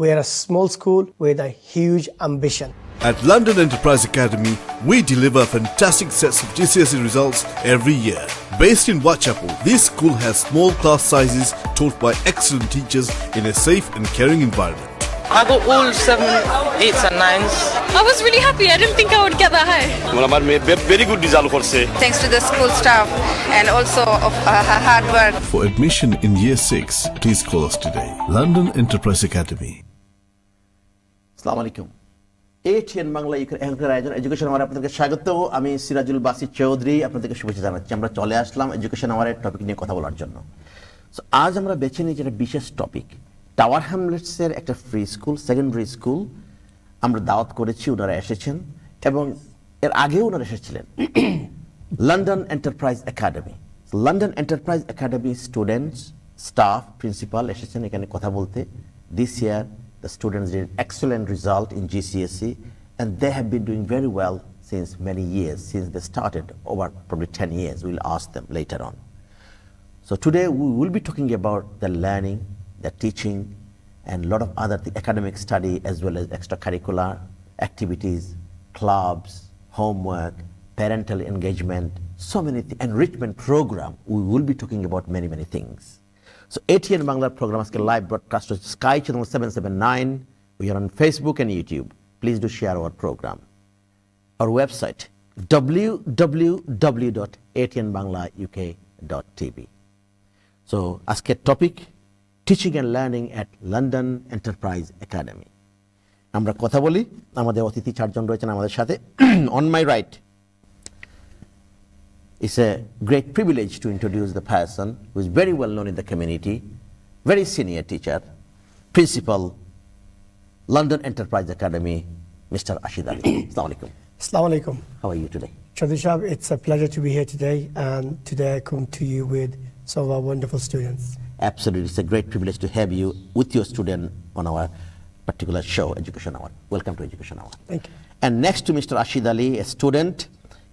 We are a small school with a huge ambition. At London Enterprise Academy, we deliver fantastic sets of GCSE results every year. Based in Whitechapel, this school has small class sizes taught by excellent teachers in a safe and caring environment. I got all 7, 8s and 9s. I was really happy. I didn't think I would get that high. Well, very good result. Thanks to the school staff and also of her hard work. For admission in Year 6, please call us today. London Enterprise Academy. Assalamu alaikum. ATN Bangla education আওয়ারে আপনাদেরকে স্বাগত। আমি সিরাজুল বাসি চৌধুরী আপনাদেরকে শুভেচ্ছা জানাচ্ছি। আমরা চলে আসলাম এডুকেশন আওয়ারের টপিক নিয়ে কথা বলার জন্য। সো আজ আমরা বেছে নিয়েছি একটা বিশেষ টপিক, টাওয়ার হ্যামলেটসের একটা ফ্রি স্কুল, সেকেন্ডারি স্কুল। আমরা দাওয়াত করেছি, ওনারা এসেছেন এবং এর আগেও ওনারা এসেছিলেন। London enterprise Academy, London enterprise academy students, staff, principal এসেছেন এখানে কথা বলতে। This year the students did excellent result in GCSE and they have been doing very well since many years, since they started over probably 10 years. We'll ask them later on. So today we will be talking about the learning, the teaching, and a lot of other academic study as well as extracurricular activities, clubs, homework, parental engagement, so many enrichment program. We will be talking about many things. So ATN Bangla program is live broadcast on Sky channel 779. We are on Facebook and YouTube. Please do share our program. Our website www.atnbanglauk.tv. So asker topic, teaching and learning at London Enterprise Academy. আমরা কথা বলি, আমাদের অতিথি চারজন রয়েছেন আমাদের সাথে। On my right, it's a great privilege to introduce the person who is very well known in the community, very senior teacher, principal, London Enterprise Academy, Mr. Rashid Ali. Assalamu alaikum. Assalamu alaikum. How are you today? Chaudhry Shah, it's a pleasure to be here today, and today I come to you with some of our wonderful students. Absolutely, it's a great privilege to have you with your student on our particular show, Education Hour. Welcome to Education Hour. Thank you. And next to Mr. Rashid Ali, a student.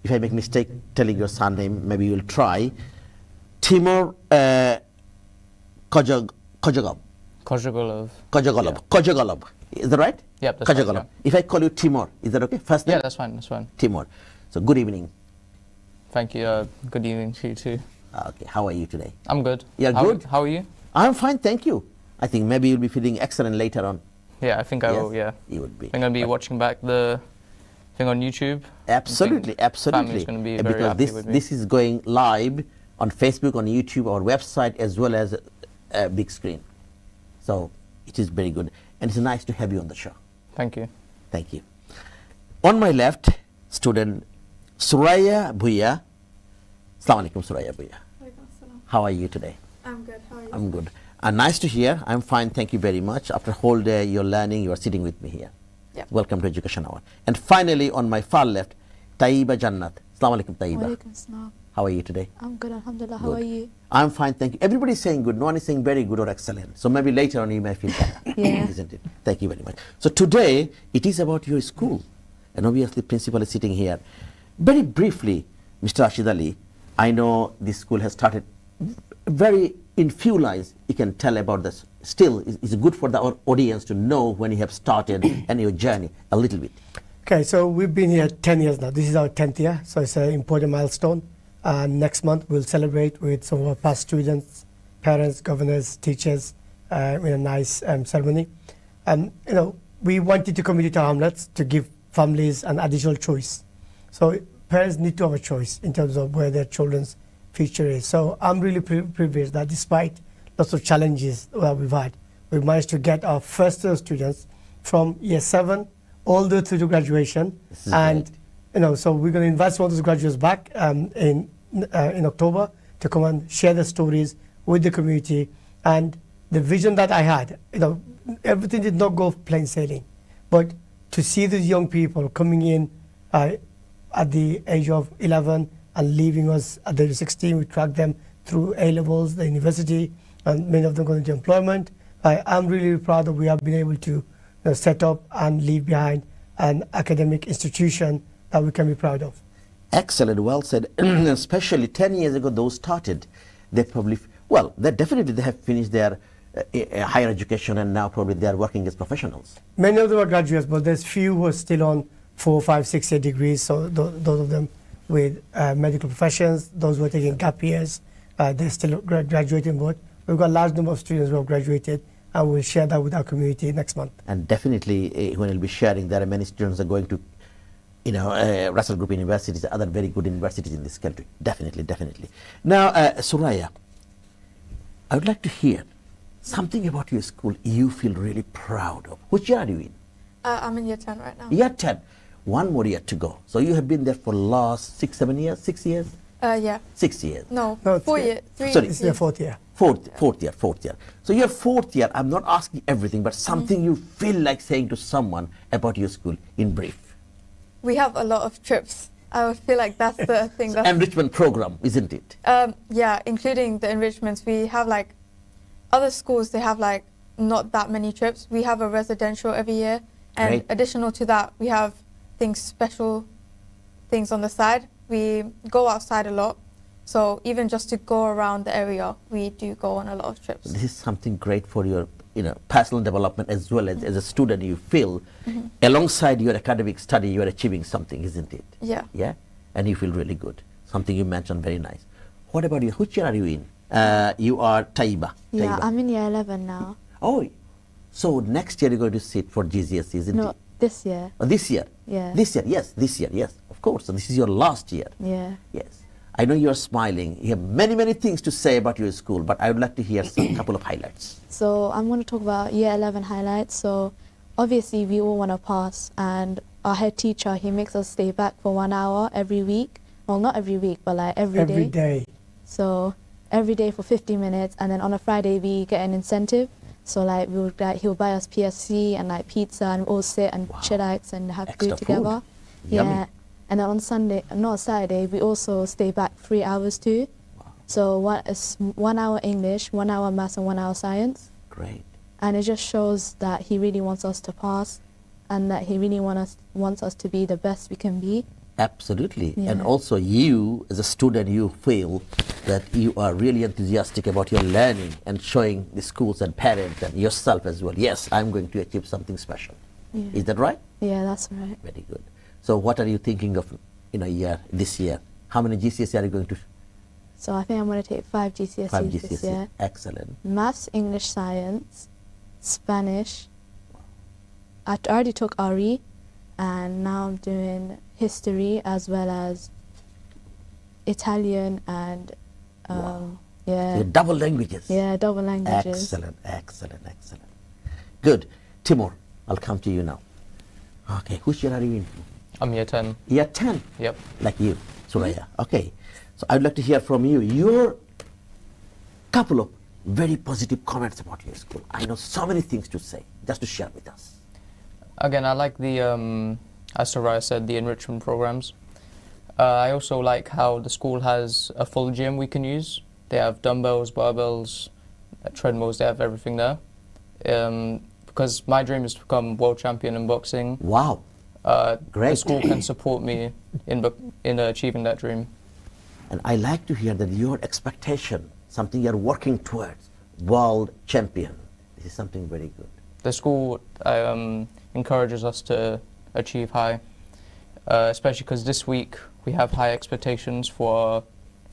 If I make mistake telling your son name, maybe you will try. Timur Kojogolov. Is that right? Yep, that's Kojogolov. right, If I call you Timur, is that okay? First name? Yeah, that's fine. Timur. So good evening. Thank you. Good evening to you too. Okay, how are you today? I'm good. You're good? How are you? I'm fine, thank you. I think maybe you'll be feeling excellent later on. Yeah, I think I will, yeah. You would be. I'm going to be watching back the thing on YouTube. Absolutely. Family's going to be very because happy with me. This is going live on Facebook, on YouTube, our website, as well as a big screen. So it is very good. And it's nice to have you on the show. Thank you. Thank you. On my left, student Suraya Bhuya. Assalamu alaikum, Suraya Bhuya. How are you today? I'm good. How are you? I'm good. Nice to hear. I'm fine. Thank you very much. After a whole day, you're learning. You are sitting with me here. Yep. Welcome to Education Hour. And finally, on my far left, Taiba Jannat. Assalamu alaikum, Taiba. Walaikum salam. How are you today? I'm good, alhamdulillah. How Good. are you? I'm fine, thank you. Everybody's saying good. No one is saying very good or excellent. So maybe later on you may feel better. Yeah. Isn't it? Thank you very much. So today, it is about your school. And obviously, principal is sitting here. Very briefly, Mr. Rashid Ali, I know this school has started very in few lines. You can tell about this. Still, it's good for our audience to know when you have started and your journey a little bit. Okay, so we've been here 10 years now. This is our 10th year, so it's an important milestone. Next month, we'll celebrate with some of our past students, parents, governors, teachers, in a nice ceremony. And, we wanted to come into our hamlets to give families an additional choice. So parents need to have a choice in terms of where their children's future is. So I'm really privileged that despite lots of challenges that we've had, we managed to get our first students from year 7 all the way through to graduation. And so we're going to invite some of those graduates back in October to come and share their stories with the community. And the vision that I had, everything did not go plain sailing, but to see these young people coming in at the age of 11 and leaving us at the age of 16, we tracked them through A-levels, the university, and many of them going into employment. I'm really proud that we have been able to set up and leave behind an academic institution that we can be proud of. Excellent, well said. Especially 10 years ago, those started, they probably, they definitely have finished their higher education and now probably they are working as professionals. Many of them are graduates, but there's few who are still on 4, 5, 6 year degrees. So those of them with medical professions, those who are taking gap years, they're still graduating. But we've got a large number of students who have graduated, and we'll share that with our community next month. And definitely, when we'll be sharing, there are many students that are going to, Russell Group universities, other very good universities in this country. Definitely, definitely. Now, Suraya, I would like to hear something about your school you feel really proud of. Which year are you in? I'm in year 10 right now. Year 10. One more year to go. So you have been there for last 6, 7 years? 6 years? Yeah. 6 years. No, No, 4 years. 3 Sorry. This is the fourth year. Fourth year. So your fourth year, I'm not asking everything, but something you feel like saying to someone about your school in brief. We have a lot of trips. I feel like that's the thing. That's, Enrichment program, isn't it? yeah, including the enrichments. We have like, other schools, they have like not that many trips. We have a residential every year. And Great. additional to that, we have special things on the side. We go outside a lot. So even just to go around the area, we do go on a lot of trips. This is something great for your personal development as well as a student. You feel alongside your academic study, you are achieving something, isn't it? Yeah. Yeah? And you feel really good. Something you mentioned, very nice. What about you? Which year are you in? You are Taiba. Yeah, Taiba. I'm in year 11 now. Oh, so next year you're going to sit for GCSE, isn't No, it? this year. Oh, this year? Yeah. This year, yes, of course. So this is your last year. Yeah. Yes. I know you're smiling. You have many, many things to say about your school, but I would like to hear some couple of highlights. So I'm going to talk about year 11 highlights. So obviously we all want to pass, and our head teacher, he makes us stay back for 1 hour every week. Well, not every week, but like every day. Every day. So every day for 50 minutes, and then on a Friday we get an incentive. So like he'll buy us PSC and like pizza, and we'll all sit and chillax and have Extra food together. food. Yummy. Yeah. And then on Saturday, we also stay back 3 hours too. So 1 hour English, 1 hour maths, and 1 hour science. Great. And it just shows that he really wants us to pass, and that he really wants us to be the best we can be. Absolutely. Yeah. And also you, as a student, you feel that you are really enthusiastic about your learning and showing the schools and parents and yourself as well. Yes, I'm going to achieve something special. Yeah. Is that right? Yeah, that's right. Very good. So what are you thinking of in a year, this year? How many GCSE are you going to? So I think I'm going to take 5 GCSEs 5 this GCSE. year. Excellent. Maths, English, science, Spanish. I already took RE, and now I'm doing history as well as Italian and yeah. Your double languages. Yeah, double languages. Excellent. Good. Timur, I'll come to you now. Okay, which year are you in? I'm year 10. Year 10? Yep. Like you, Suraya. Okay. So I'd like to hear from you your couple of very positive comments about your school. I know so many things to say, just to share with us. Again, I like the, as Soraya said, the enrichment programs. I also like how the school has a full gym we can use. They have dumbbells, barbells, treadmills, they have everything there. Because my dream is to become world champion in boxing. Wow. Great. The school can support me in achieving that dream. And I like to hear that your expectation, something you're working towards, world champion. This is something very good. The school encourages us to achieve high, especially because this week we have high expectations for our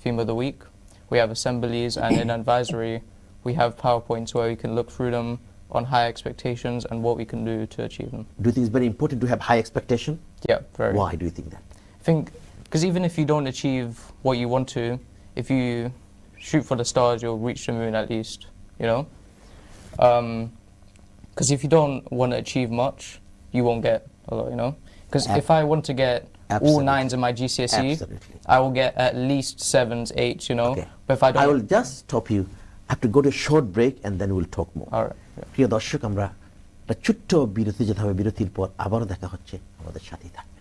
theme of the week. We have assemblies, and in advisory we have PowerPoints where we can look through them on high expectations and what we can do to achieve them. Do you think it's very important to have high expectation? Yeah, very. Why do you think that? I think because even if you don't achieve what you want to, if you shoot for the stars, you'll reach the moon at least, you know? Because if you don't want to achieve much, you won't get a lot, you know? Because if I want to get all 9s in my GCSE, Absolutely. I will get at least 7s, 8s, you know? Okay. But if I don't... I will just stop you. I have to go to a short break and then we'll talk more. All right. Yeah. প্রিয় দর্শক, আমরা একটা ছোট্ট বিরতি যেতে হবে, বিরতির পর আবারও দেখা হচ্ছে, আমাদের সাথেই থাকবেন।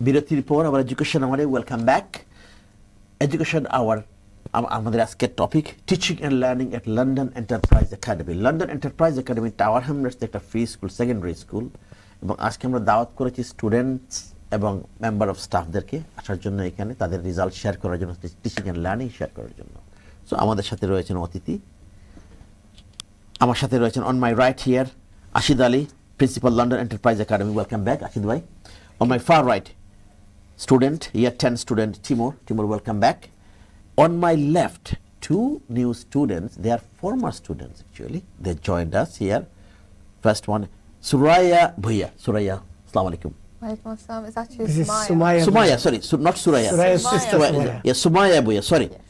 বিরতির পর আবার এডুকেশন আওয়ারে ওয়েলকাম ব্যাক। এডুকেশন আওয়ার আমাদের আজকের topic teaching and learning at London enterprise Academy. London enterprise Academy Tower Hamlets একটা ফ্রি স্কুল, সেকেন্ডারি স্কুল, এবং আজকে আমরা দাওয়াত করেছি স্টুডেন্টস এবং মেম্বার অফ স্টাফদেরকে আসার জন্য এখানে, তাদের রেজাল্ট শেয়ার করার জন্য, টিচিং অ্যান্ড লার্নিং শেয়ার করার জন্য। সো আমাদের সাথে রয়েছেন অতিথি, আমার সাথে রয়েছেন on my right here Ashid Ali, principal London enterprise Academy. Welcome back Ashid ভাই। On my far right student, year 10 student Timur, welcome back. On my left, two new students, they are former students actually, they joined us here. First one, Suraya Bhuya. Suraya, assalamu alaikum. Walaikum assalam. It's actually This is Sumaya. Sumaya. Sumaya, sorry, not Suraya. Suraya's Sumaya. sister Sumaya. Yeah, Sumaya Bhuya, sorry. Yes.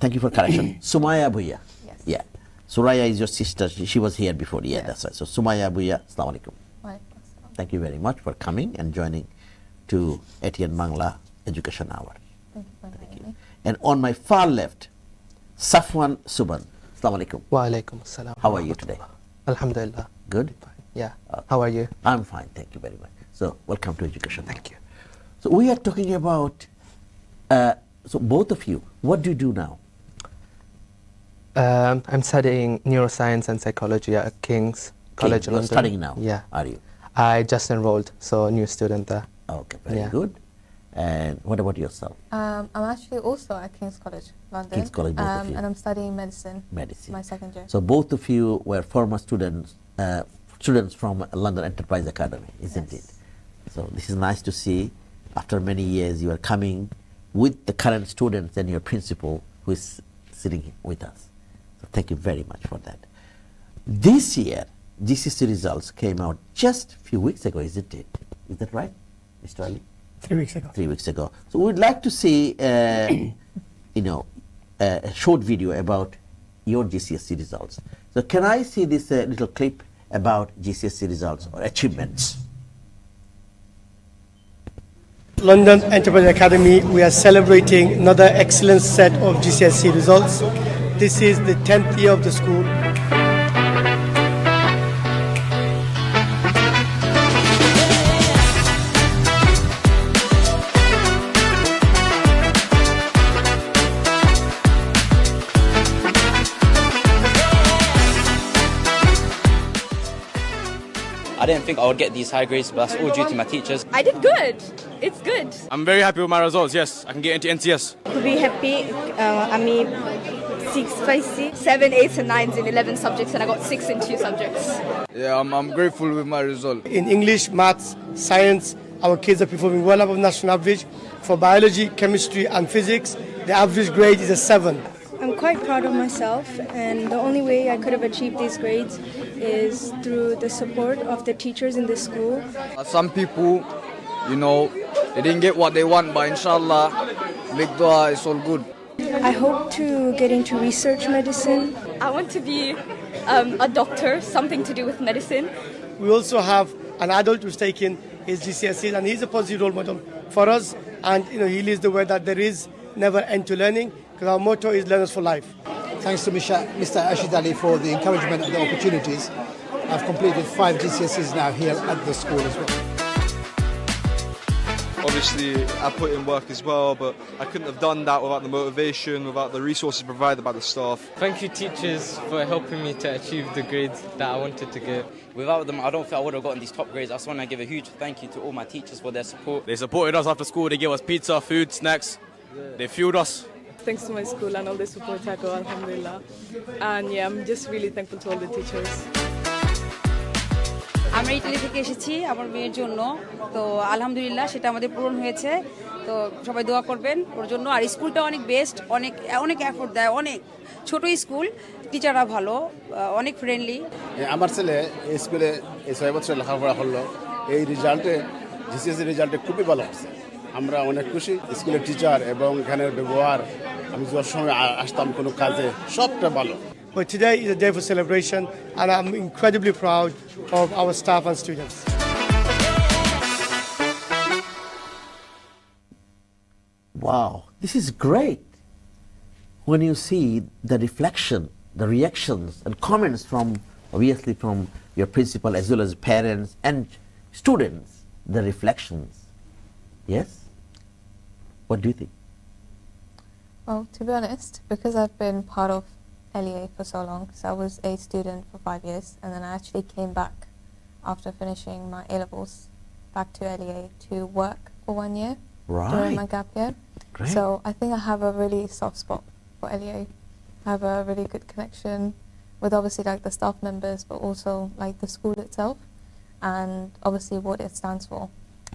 Thank you for correction. Sumaya Bhuya. Yes. Yeah. Suraya is your sister, she was here before, yeah, Yes. that's right. So Sumaya Bhuya, assalamu alaikum. Walaikum assalam. Thank you very much for coming and joining to ATN Bangla Education Hour. Thank you for inviting me. And on my far left, Safwan Suban. Assalamu alaikum. Wa alaikum assalam. How are you today? Alhamdulillah. Good? Yeah. How are you? I'm fine, thank you very much. So, welcome to Education. Thank you. So, we are talking about, so both of you, what do you do now? I'm studying neuroscience and psychology at King's College You're London. studying now? Yeah. Are you? I just enrolled, so new student there. Okay, very Yeah. good. And what about yourself? I'm actually also at King's College, London. King's College, both of you. And I'm studying medicine. Medicine. My second year. So, both of you were former students, students from London Enterprise Academy, isn't Yes. it? So, this is nice to see. After many years, you are coming with the current students and your principal who is sitting with us. So, thank you very much for that. This year, GCSE results came out just a few weeks ago, isn't it? Is that right, Mr. Ali? 3 weeks ago. 3 weeks ago. So we'd like to see, a short video about your GCSE results. So can I see this little clip about GCSE results or achievements? London Enterprise Academy, we are celebrating another excellent set of GCSE results. This is the 10th year of the school. I didn't think I would get these high grades, but that's all due to my teachers. I did good. It's good. I'm very happy with my results, yes. I can get into NCS. To be happy, I mean, 6, 5, 6, 7, 8 and 9s in 11 subjects, and I got 6 in 2 subjects. Yeah, I'm grateful with my result. In English, maths, science, our kids are performing well above national average. For biology, chemistry and physics, the average grade is a 7. I'm quite proud of myself, and the only way I could have achieved these grades is through the support of the teachers in the school. Some people, they didn't get what they want, but inshallah, big dua, it's all good. I hope to get into research medicine. I want to be a doctor, something to do with medicine. We also have an adult who's taken his GCSEs, and he's a positive role model for us. And he leads the way that there is never end to learning, because our motto is learners for life. Thanks to Mr. Ashid Ali for the encouragement and the opportunities. I've completed 5 GCSEs now here at the school as well. Obviously, I put in work as well, but I couldn't have done that without the motivation, without the resources provided by the staff. Thank you, teachers, for helping me to achieve the grades that I wanted to get. Without them, I don't think I would have gotten these top grades. I just want to give a huge thank you to all my teachers for their support. They supported us after school, they gave us pizza, food, snacks. They fueled us. Thanks to my school and all the support I got, alhamdulillah. And yeah, I'm just really thankful to all the teachers. আমরা Italy থেকে এসেছি আমার মেয়ের জন্য, তো আলহামদুলিল্লাহ সেটা আমাদের পূরণ হয়েছে। তো সবাই দোয়া করবেন ওর জন্য। আর স্কুলটা অনেক বেস্ট, অনেক এফোর্ট দেয়, অনেক ছোট স্কুল, টিচাররা ভালো, অনেক ফ্রেন্ডলি। আমার ছেলে এই স্কুলে এই 6 বছর লেখাপড়া করলো, এই রেজাল্টে জিসিএসসি রেজাল্টে খুবই ভালো হচ্ছে। আমরা অনেক খুশি, স্কুলের টিচার এবং এখানের ব্যবহার, আমি যার সঙ্গে আসতাম কোনো কাজে, সবটা ভালো। But today is a day for celebration, and I'm incredibly proud of our staff and students. Wow, this is great. When you see the reflection, the reactions and comments from, obviously from your principal as well as parents and students, the reflections, Yes? What do you think? Well, to be honest, because I've been part of LEA for so long, because I was a student for 5 years, and then I actually came back after finishing my A-levels back to LEA to work for 1 year during my gap year. Great. So I think I have a really soft spot for LEA. I have a really good connection with obviously like the staff members, but also like the school itself, and obviously what it stands for.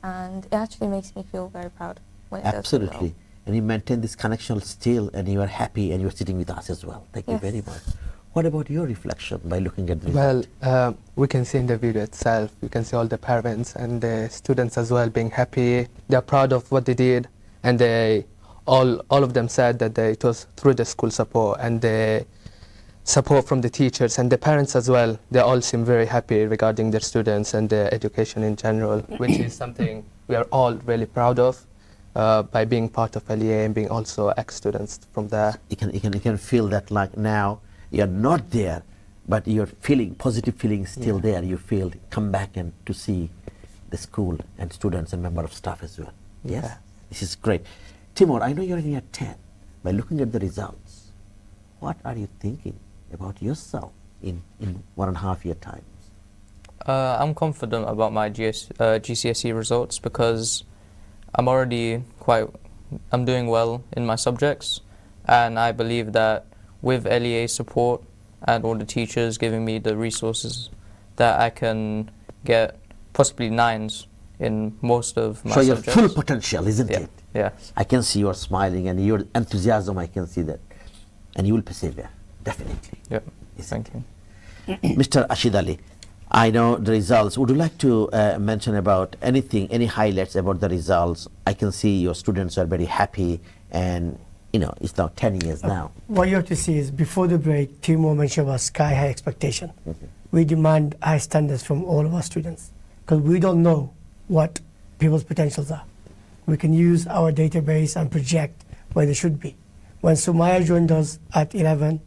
And it actually makes me feel very proud when it does so well. Absolutely. And you maintain this connection still, and you are happy, and you are sitting with us as well. Thank you Yes. very much. What about your reflection by looking at the Well, result? we can see in the video itself, you can see all the parents and the students as well being happy. They're proud of what they did, and they all of them said that it was through the school support and the support from the teachers and the parents as well. They all seem very happy regarding their students and their education in general, which is something we are all really proud of by being part of LEA and being also ex-students from there. You can feel that like now you're not there, but you're feeling positive feelings still there. You feel come back and to see the school and students and member of staff as well. Yes, Yeah. this is great. Timur, I know you're in year 10. By looking at the results, what are you thinking about yourself in 1.5 year time? I'm confident about my GCSE results because I'm doing well in my subjects, and I believe that with LEA support and all the teachers giving me the resources, that I can get possibly 9s in most of my Show subjects. your full potential, isn't Yeah. it? Yes. I can see you are smiling and your enthusiasm, I can see that. And you will persevere, definitely. Yep. Thank you. Mr. Ashid Ali, I know the results. Would you like to mention about anything, any highlights about the results? I can see your students are very happy, and you know, it's now 10 years now. What you have to see is before the break, Timo mentioned about sky high expectation. We demand high standards from all of our students because we don't know what people's potentials are. We can use our database and project where they should be. When Sumaya joined us at 11,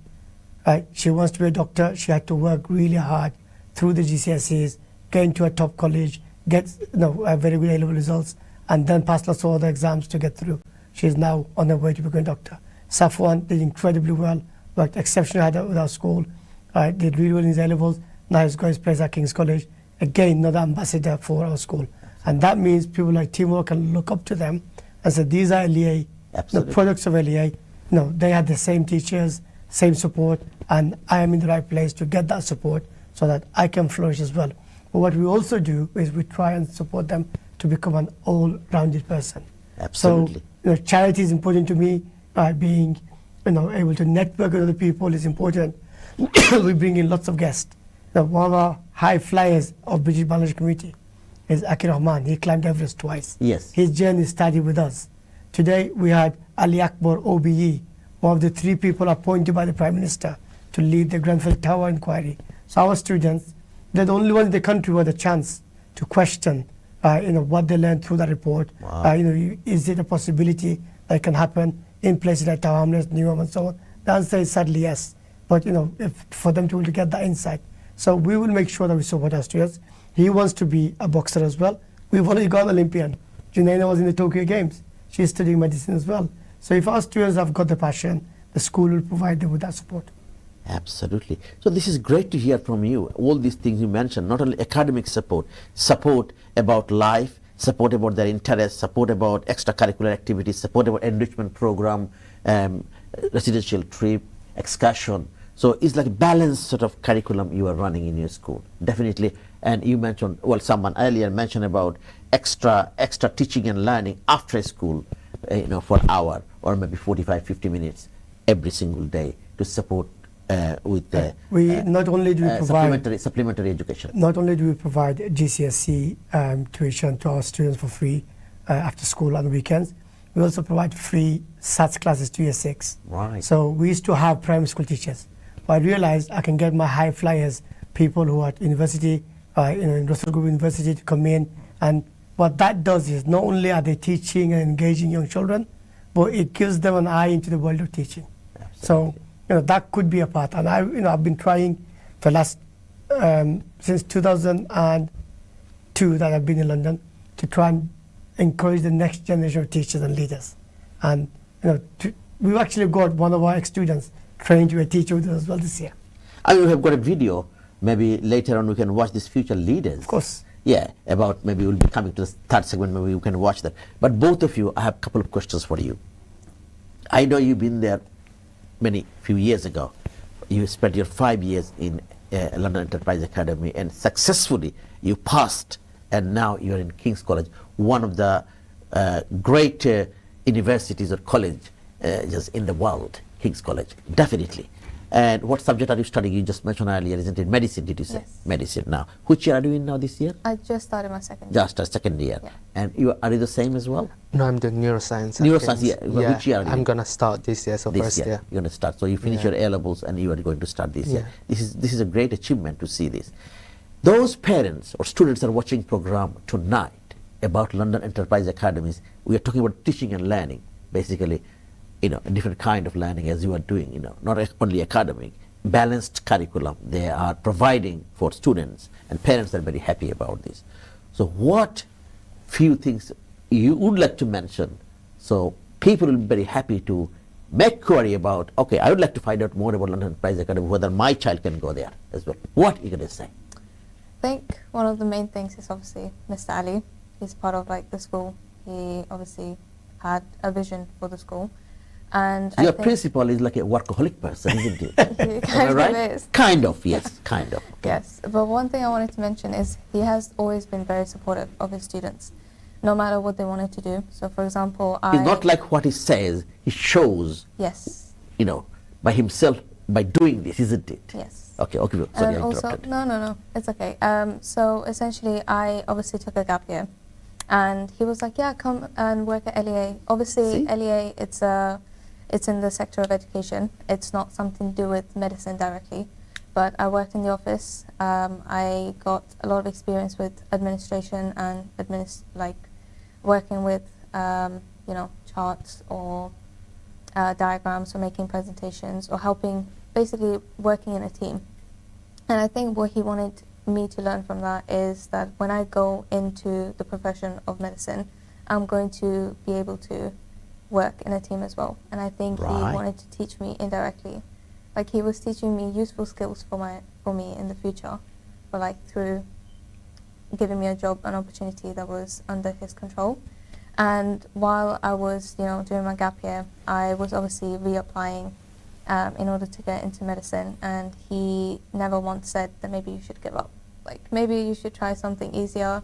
she wants to be a doctor. She had to work really hard through the GCSEs, get into a top college, get very good A-level results, and then pass lots of other exams to get through. She's now on her way to become a doctor. Safwan did incredibly well, worked exceptionally hard with our school, did really well in his A-levels. Now he's got his place at King's College. Again, another ambassador for our school. And that means people like Timur can look up to them and say, these are LEA, the products of LEA. No, they had the same teachers, same support, and I am in the right place to get that support so that I can flourish as well. But what we also do is we try and support them to become an all-rounded person. Absolutely. So, charity is important to me. Being, able to network with other people is important. We bring in lots of guests. Now, one of our high flyers of British Bangladesh community is Akir Rahman. He climbed Everest twice. Yes. His journey started with us. Today we had Ali Akbar, OBE, one of the 3 people appointed by the Prime Minister to lead the Grenfell Tower inquiry. So our students, they're the only ones in the country who had the chance to question what they learned through that report. Wow. Is it a possibility that it can happen in places like Tower Hamlets, Newham and so on? The answer is sadly yes. But for them to get that insight. So we will make sure that we support our students. He wants to be a boxer as well. We've already got an Olympian. Junaina was in the Tokyo Games. She's studying medicine as well. So if our students have got the passion, the school will provide them with that support. Absolutely. So this is great to hear from you. All these things you mentioned, not only academic support about life, support about their interests, support about extracurricular activities, support about enrichment program, residential trip, excursion. So it's like a balanced sort of curriculum you are running in your school, definitely. And you mentioned, someone earlier mentioned about extra teaching and learning after school, for an hour or maybe 45, 50 minutes every single day to support with the not only do we provide supplementary education. Not only do we provide GCSE tuition to our students for free after school on the weekends, we also provide free SATS classes to year 6. Right. So we used to have primary school teachers. But I realized I can get my high flyers, people who are at university, in Russell Group University to come in. And what that does is not only are they teaching and engaging young children, but it gives them an eye into the world of teaching. Absolutely. So, that could be a part. And I've been trying for last, since 2002 that I've been in London to try and encourage the next generation of teachers and leaders. And we've actually got one of our ex-students trained to be a teacher with us as well this year. I mean, we have got a video. Maybe later on we can watch these future leaders. Of course. Yeah, about maybe we'll be coming to the third segment, maybe we can watch that. But both of you, I have a couple of questions for you. I know you've been there few years ago. You spent your 5 years in London Enterprise Academy and successfully you passed, and now you're in King's College, one of the great universities or college just in the world, King's College, definitely. And what subject are you studying? You just mentioned earlier, isn't it? Medicine, did you say? Yes. Medicine now. Which year are you in now this year? I just started my second year. Just a second year. Yeah. And are you the same as well? No, I'm doing neuroscience. Neuroscience, yeah. Which year are you? I'm going to start this year, so This first year. year. You're going to start. So you finish your A-levels and you are going to start this year. This is a great achievement to see this. Those parents or students are watching program tonight about London Enterprise Academies. We are talking about teaching and learning, basically, a different kind of learning as you are doing, not only academic, balanced curriculum they are providing for students, and parents are very happy about this. So what few things you would like to mention, so people will be very happy to make query about, okay, I would like to find out more about London Enterprise Academy, whether my child can go there as well. What are you going to say? I think one of the main things is obviously Mr. Ali. He's part of the school. He obviously had a vision for the school. And Your principal is like a workaholic person, isn't it? He kind right? of is. Kind of, yes, kind of. Yes, but one thing I wanted to mention is he has always been very supportive of his students, no matter what they wanted to do. So, for example, It's not like what he says, he shows, yes, by himself, by doing this, isn't it? Yes. Okay, sorry, I interrupted. No, it's okay. So essentially, I obviously took a gap year, and he was like, yeah, come and work at LEA. Obviously, LEA, it's in the sector of education. It's not something to do with medicine directly, but I worked in the office. I got a lot of experience with administration and working with charts or diagrams or making presentations or helping, basically working in a team. And I think what he wanted me to learn from that is that when I go into the profession of medicine, I'm going to be able to work in a team as well. And I think he wanted to teach me indirectly. Like, he was teaching me useful skills for me in the future, but through giving me a job, an opportunity that was under his control. And while I was, doing my gap year, I was obviously reapplying in order to get into medicine, and he never once said that maybe you should give up. Maybe you should try something easier,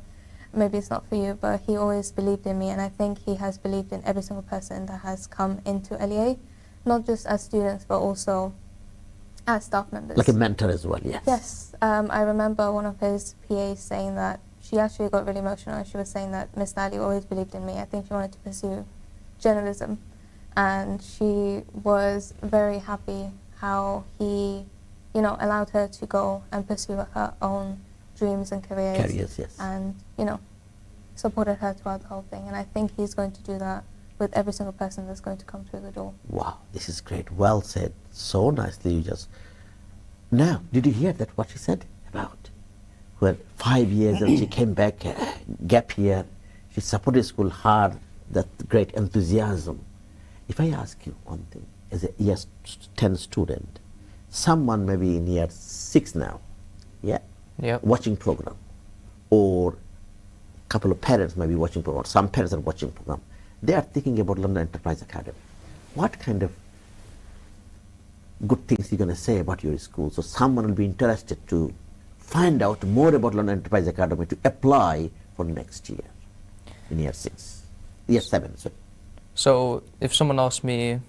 maybe it's not for you, but he always believed in me, and I think he has believed in every single person that has come into LEA, not just as students, but also as staff members. Like a mentor as well, yes. Yes. I remember one of his PAs saying that she actually got really emotional. She was saying that Miss Nali always believed in me. I think she wanted to pursue journalism, and she was very happy how he, allowed her to go and pursue her own dreams and careers. Yes. And, supported her throughout the whole thing. And I think he's going to do that with every single person that's going to come through the door. Wow, this is great. Well said. So nicely you just... Now, did you hear that, what she said about? Well, 5 years and she came back, gap year. She supported school hard, that great enthusiasm. If I ask you one thing, as a year 10 student, someone maybe in year 6 now, watching program, or a couple of parents may be watching program, or some parents are watching program, they are thinking about London Enterprise Academy. What kind of good things are you going to say about your school? So someone will be interested to find out more about London Enterprise Academy to apply for next year, in year 7. Sorry. So if someone asks me,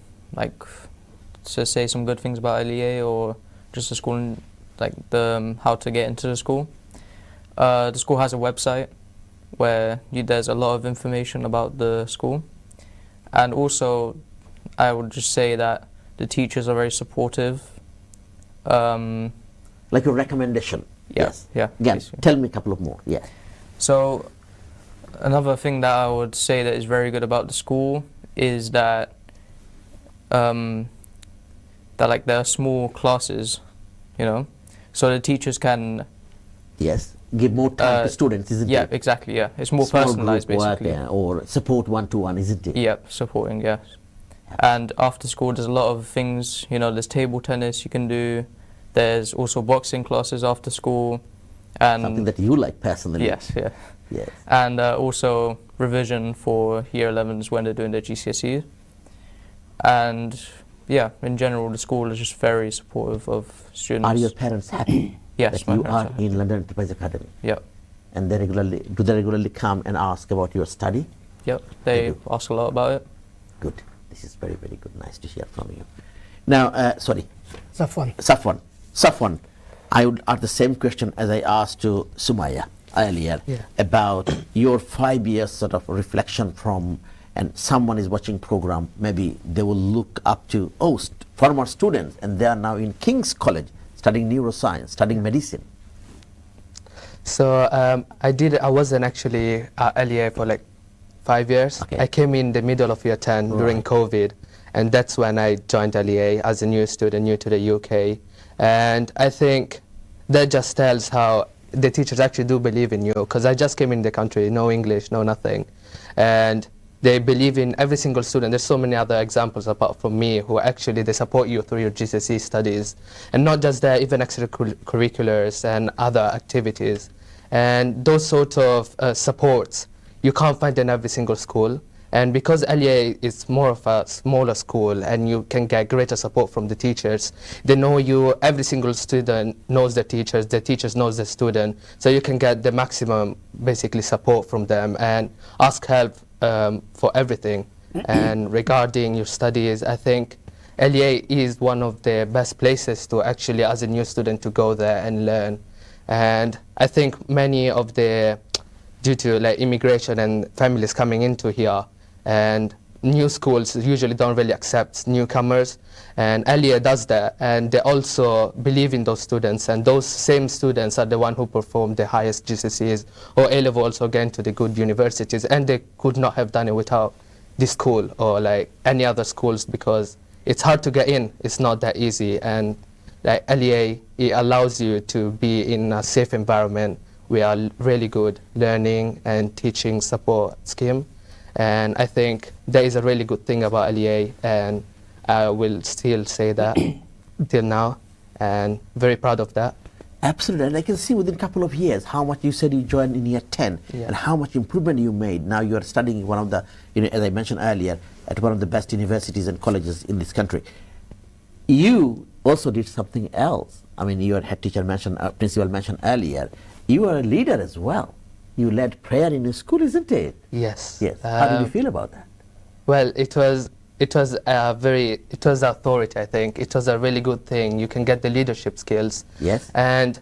to say some good things about LEA or just the school, how to get into the school has a website where there's a lot of information about the school, and also I would just say that the teachers are very supportive. Like a recommendation. Yes. Yeah. Again, tell me a couple of more. Yeah. So another thing that I would say that is very good about the school is that there are small classes, so the teachers can give more time to students, isn't yeah, it? exactly, yeah. It's more Small personalized, group work, basically. or support one-to-one, isn't it? Yep, supporting, yes. And after school, there's a lot of things, you know, there's table tennis you can do. There's also boxing classes after school. And something that you like personally. Yes, yeah. Yes. And also revision for year 11s when they're doing their GCSE. And yeah, in general, the school is just very supportive of students. Are your parents happy Yes, that my you parents are in London Enterprise Academy? Yep. And they regularly come and ask about your study? Yep, they ask a lot about it. Good. This is very, very good. Nice to hear from you. Now, sorry. Safwan, I would ask the same question as I asked to Sumaya earlier about your 5 years sort of reflection from, and someone is watching program, maybe they will look up to, former students, and they are now in King's College studying neuroscience, studying medicine. So I wasn't actually at LEA for like 5 years. Okay. I came in the middle of year 10 during COVID, and that's when I joined LEA as a new student, new to the UK. And I think that just tells how the teachers actually do believe in you, because I just came in the country, no English, no nothing. And they believe in every single student. There's so many other examples apart from me who actually they support you through your GCSE studies. And not just that, even extracurriculars and other activities. And those sort of supports, you can't find in every single school. And because LEA is more of a smaller school and you can get greater support from the teachers, they know you, every single student knows the teachers knows the student, so you can get the maximum basically support from them and ask help for everything. And regarding your studies, I think LEA is one of the best places to actually, as a new student, to go there and learn. And I think many of the, due to like immigration and families coming into here, and new schools usually don't really accept newcomers, and LEA does that, and they also believe in those students, and those same students are the one who perform the highest GCSEs or A-levels or get into the good universities, and they could not have done it without this school or like any other schools, because it's hard to get in, it's not that easy, and like LEA, it allows you to be in a safe environment. We are really good learning and teaching support scheme. And I think that is a really good thing about LEA, and I will still say that till now, and very proud of that. Absolutely, and I can see within a couple of years how much you said you joined in year 10 and how much improvement you made. Now you are studying one of the, as I mentioned earlier, at one of the best universities and colleges in this country. You also did something else. I mean, your head teacher mentioned, principal mentioned earlier, you are a leader as well. You led prayer in your school, isn't it? Yes. Yes. How did you feel about that? Well, it was authority, I think. It was a really good thing. You can get the leadership skills. Yes. And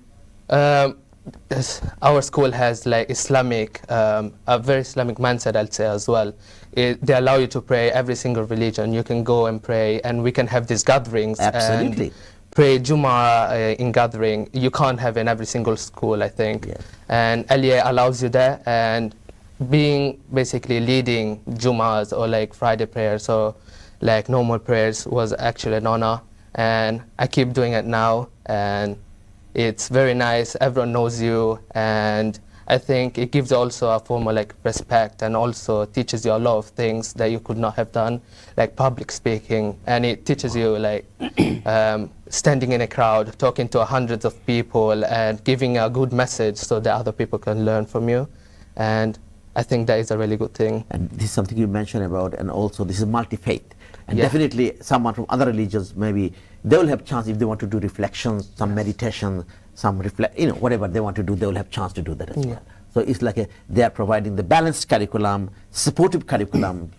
our school has like Islamic, a very Islamic mindset, I'll say as well. They allow you to pray every single religion. You can go and pray, and we can have these gatherings. Absolutely. And pray Jummah in gathering. You can't have in every single school, I think. Yes. And LEA allows you that, and being basically leading Jummahs or like Friday prayers or like normal prayers was actually an honor, and I keep doing it now, and it's very nice. Everyone knows you, and I think it gives also a form of like respect, and also teaches you a lot of things that you could not have done, like public speaking, and it teaches you like standing in a crowd, talking to hundreds of people, and giving a good message so that other people can learn from you. And I think that is a really good thing. And this is something you mentioned about, and also this is multi-faith. And Yeah. definitely someone from other religions, maybe they will have chance if they want to do reflections, some meditation, some whatever they want to do, they will have chance to do that as well. So it's like they are providing the balanced curriculum, supportive curriculum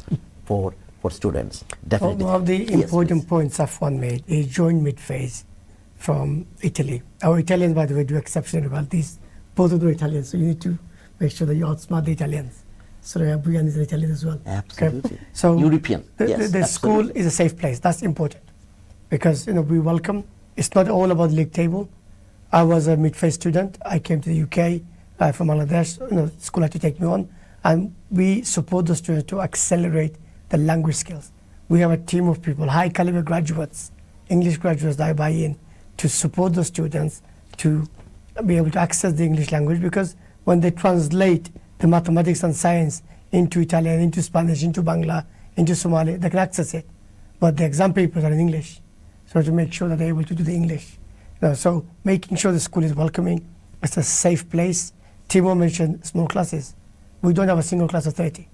for students. Definitely. One of the important points Safwan made is joined mid-phase from Italy. Our Italians, by the way, do exceptionally well. Both of them are Italians, so you need to make sure that you outsmart the Italians. So Brian is an Italian as well. Absolutely. Okay? So European. The school is a safe place. That's important, because we welcome. It's not all about the league table. I was a mid-phase student. I came to the UK from Bangladesh. School had to take me on, and we support the students to accelerate the language skills. We have a team of people, high caliber graduates, English graduates that buy in to support the students to be able to access the English language, because when they translate the mathematics and science into Italian, into Spanish, into Bangla, into Somali, they can access it. But the exam papers are in English. So to make sure that they're able to do the English. So making sure the school is welcoming, it's a safe place. Timo mentioned small classes. We don't have a single class of 30.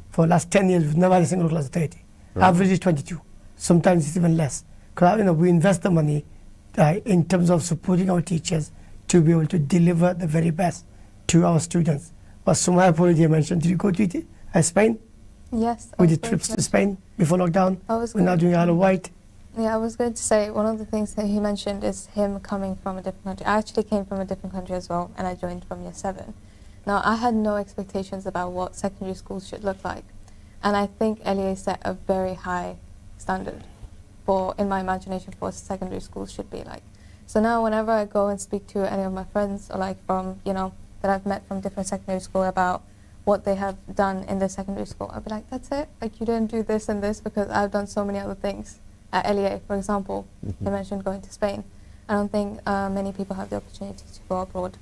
For the last 10 years, we've never had a single class of 30. Right. Average is 22. Sometimes it's even less. Because we invest the money in terms of supporting our teachers to be able to deliver the very best to our students. But Sumaya already mentioned, did you go to Spain? Yes. We did trips to Spain before lockdown. We're now doing Isle of Wight. Yeah, I was going to say, one of the things that he mentioned is him coming from a different country. I actually came from a different country as well, and I joined from year 7. Now, I had no expectations about what secondary schools should look like. And I think LEA set a very high standard for, in my imagination, for what secondary schools should be like. So now whenever I go and speak to any of my friends, or like from, that I've met from different secondary school about what they have done in their secondary school, I'll be like, that's it? Like, you didn't do this and this, because I've done so many other things. At LEA, for example, you mentioned going to Spain. I don't think many people have the opportunity to go abroad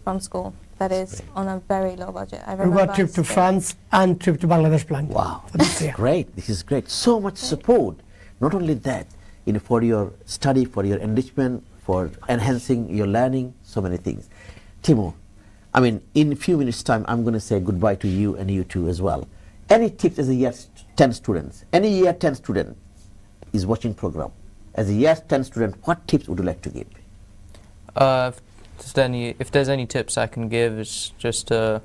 from school. That is on a very low budget. I We remember got trip to France and trip to Bangladesh planned. Wow, for this year. Great. This is great. So much support. Not only that, for your study, for your enrichment, for enhancing your learning, so many things. Timo, in a few minutes' time, I'm going to say goodbye to you and you too as well. Any tips as a year 10 students? Any year 10 student is watching program. As a year 10 student, what tips would you like to give? If there's any tips I can give, it's just to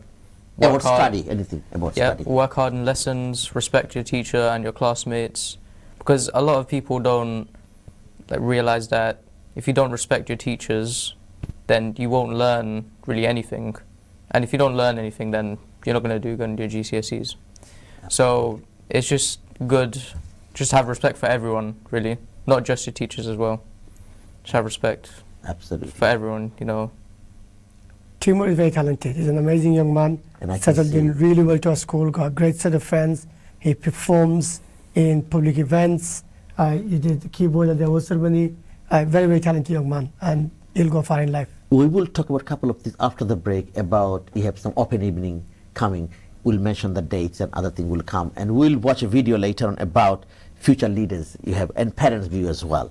about study, anything about study. Work hard in lessons, respect your teacher and your classmates, because a lot of people don't realize that if you don't respect your teachers, then you won't learn really anything, and if you don't learn anything, then you're not going to do good in your GCSEs. So it's just good, just have respect for everyone, really, not just your teachers as well. Just have respect. Absolutely. For everyone, Timur is very talented. He's an amazing young man. Settled in really well to our school, got a great set of friends. He performs in public events. He did the keyboard at the award ceremony. Very, very talented young man, and he'll go far in life. We will talk about a couple of things after the break about, we have some open evening coming. We'll mention the dates and other things will come. And we'll watch a video later on about future leaders you have and parents view as well.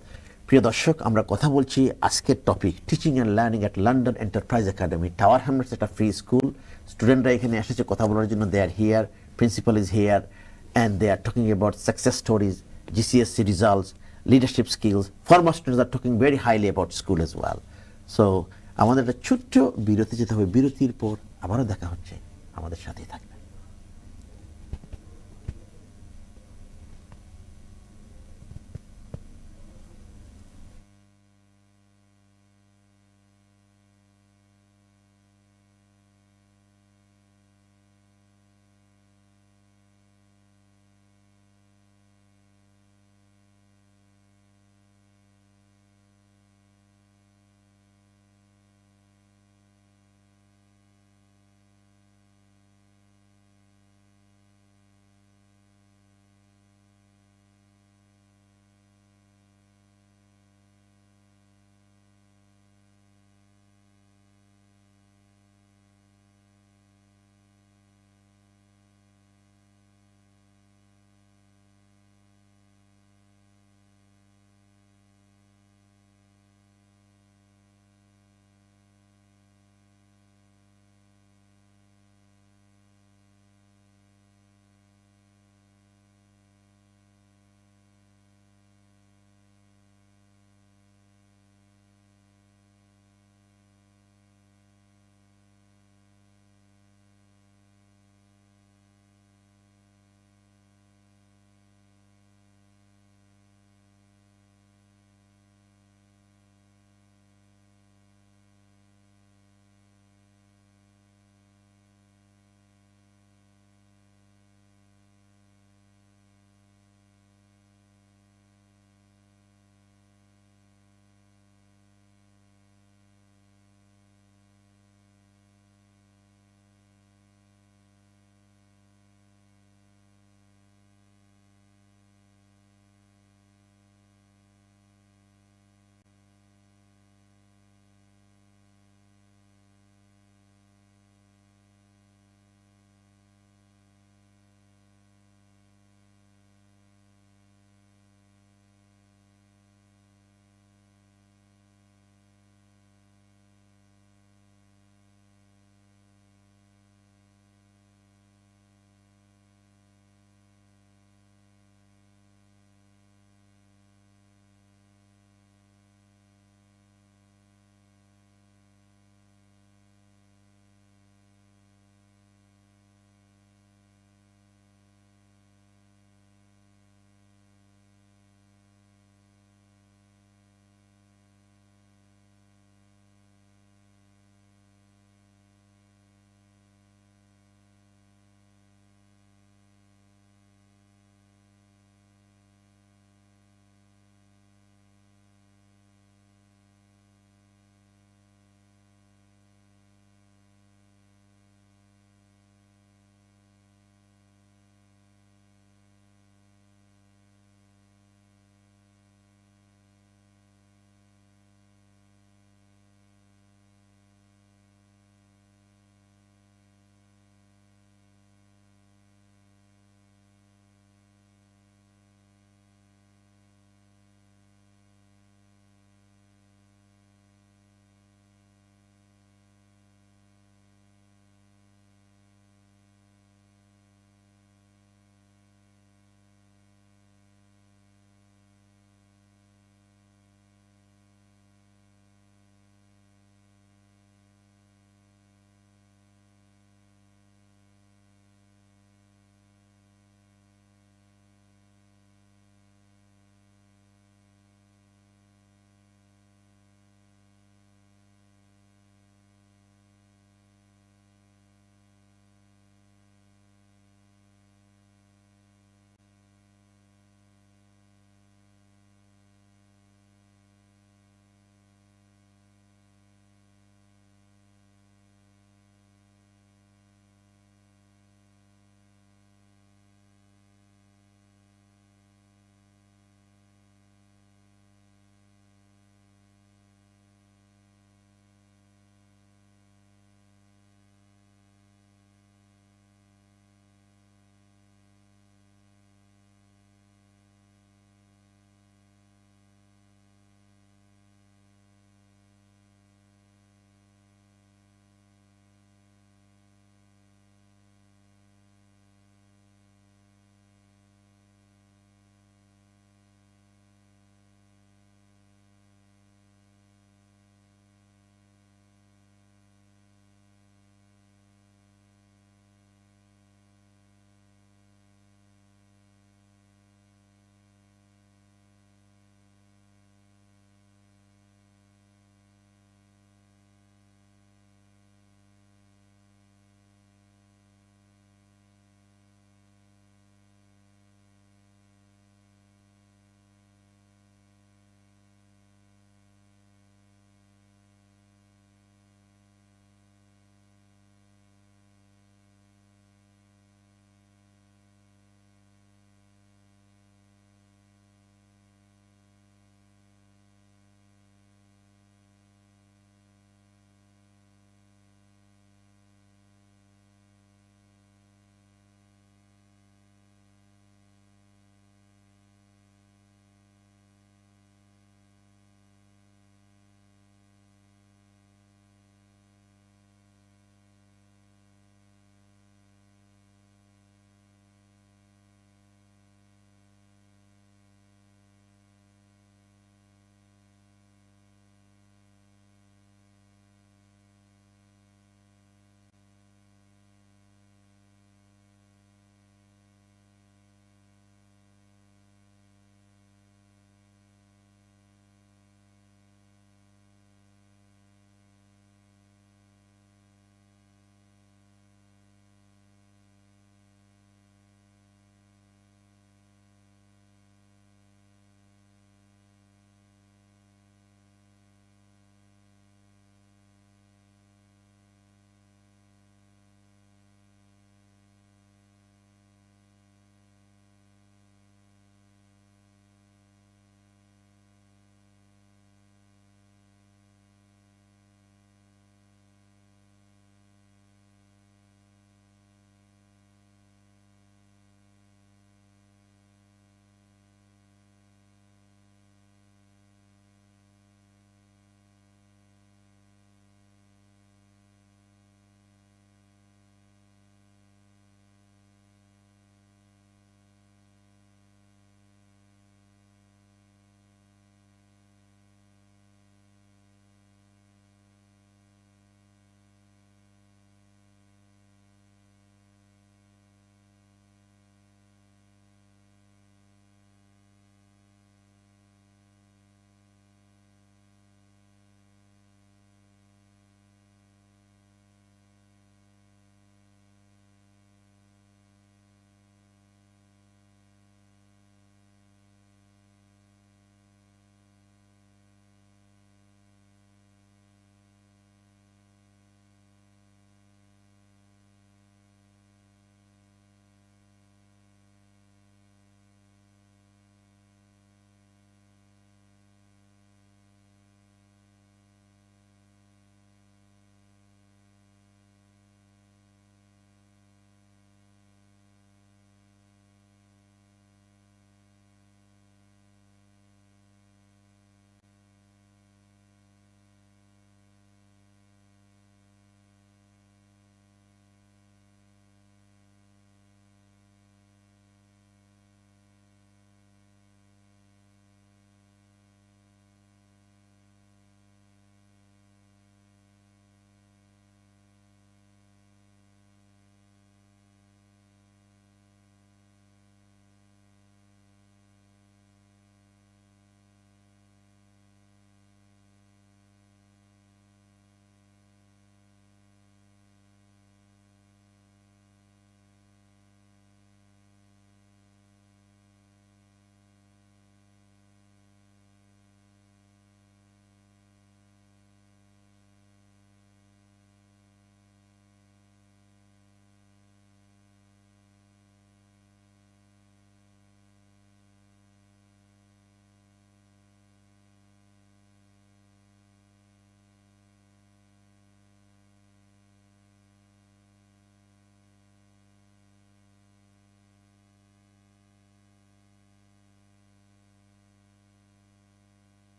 প্রিয় দর্শক, আমরা কথা বলছি আজকের topic teaching and learning at London enterprise Academy, Tower Hamlets, একটা free school. স্টুডেন্টরা এখানে এসেছে কথা বলার জন্য। They are here, principal is here, and they are talking about success stories, GCSE results, leadership skills. Former students are talking very highly about school as well. So আমাদের একটা ছোট্ট বিরতি যেতে হবে, বিরতির পর আবারও দেখা হচ্ছে, আমাদের সাথেই থাকবে।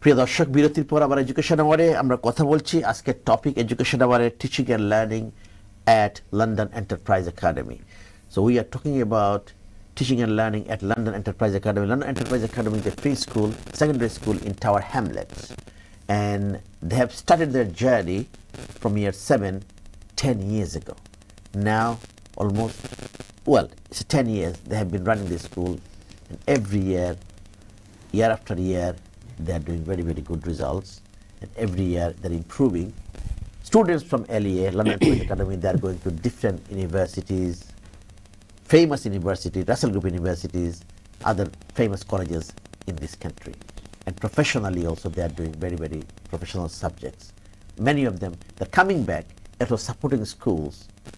প্রিয় দর্শক, বিরতির পর আবার এডুকেশন আওয়ারে আমরা কথা বলছি। আজকের টপিক এডুকেশন আওয়ারে teaching and learning at London Enterprise Academy. So we are talking about teaching and learning at London Enterprise Academy. London Enterprise Academy is a preschool, secondary school in Tower Hamlets. And they have started their journey from year 7, 10 years ago. Now, almost, well, it's 10 years they have been running this school. And every year, year after year, they are doing very, very good results. And every year, they're improving. Students from LEA, London Enterprise Academy, they are going to different universities, famous universities, Russell Group universities, other famous colleges in this country. And professionally also, they are doing very, very professional subjects. Many of them, they're coming back after supporting schools.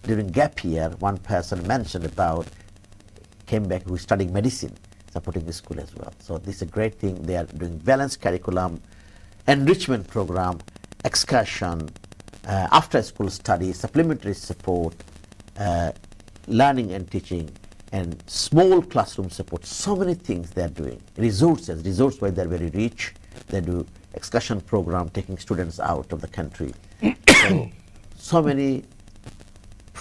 During gap year, one person mentioned about, came back who is studying medicine, supporting the school as well. So this is a great thing. They are doing balanced curriculum, enrichment program, excursion, after school study, supplementary support, learning and teaching, and small classroom support. So many things they are doing. Resource wise they are very rich. They do excursion program, taking students out of the country. So many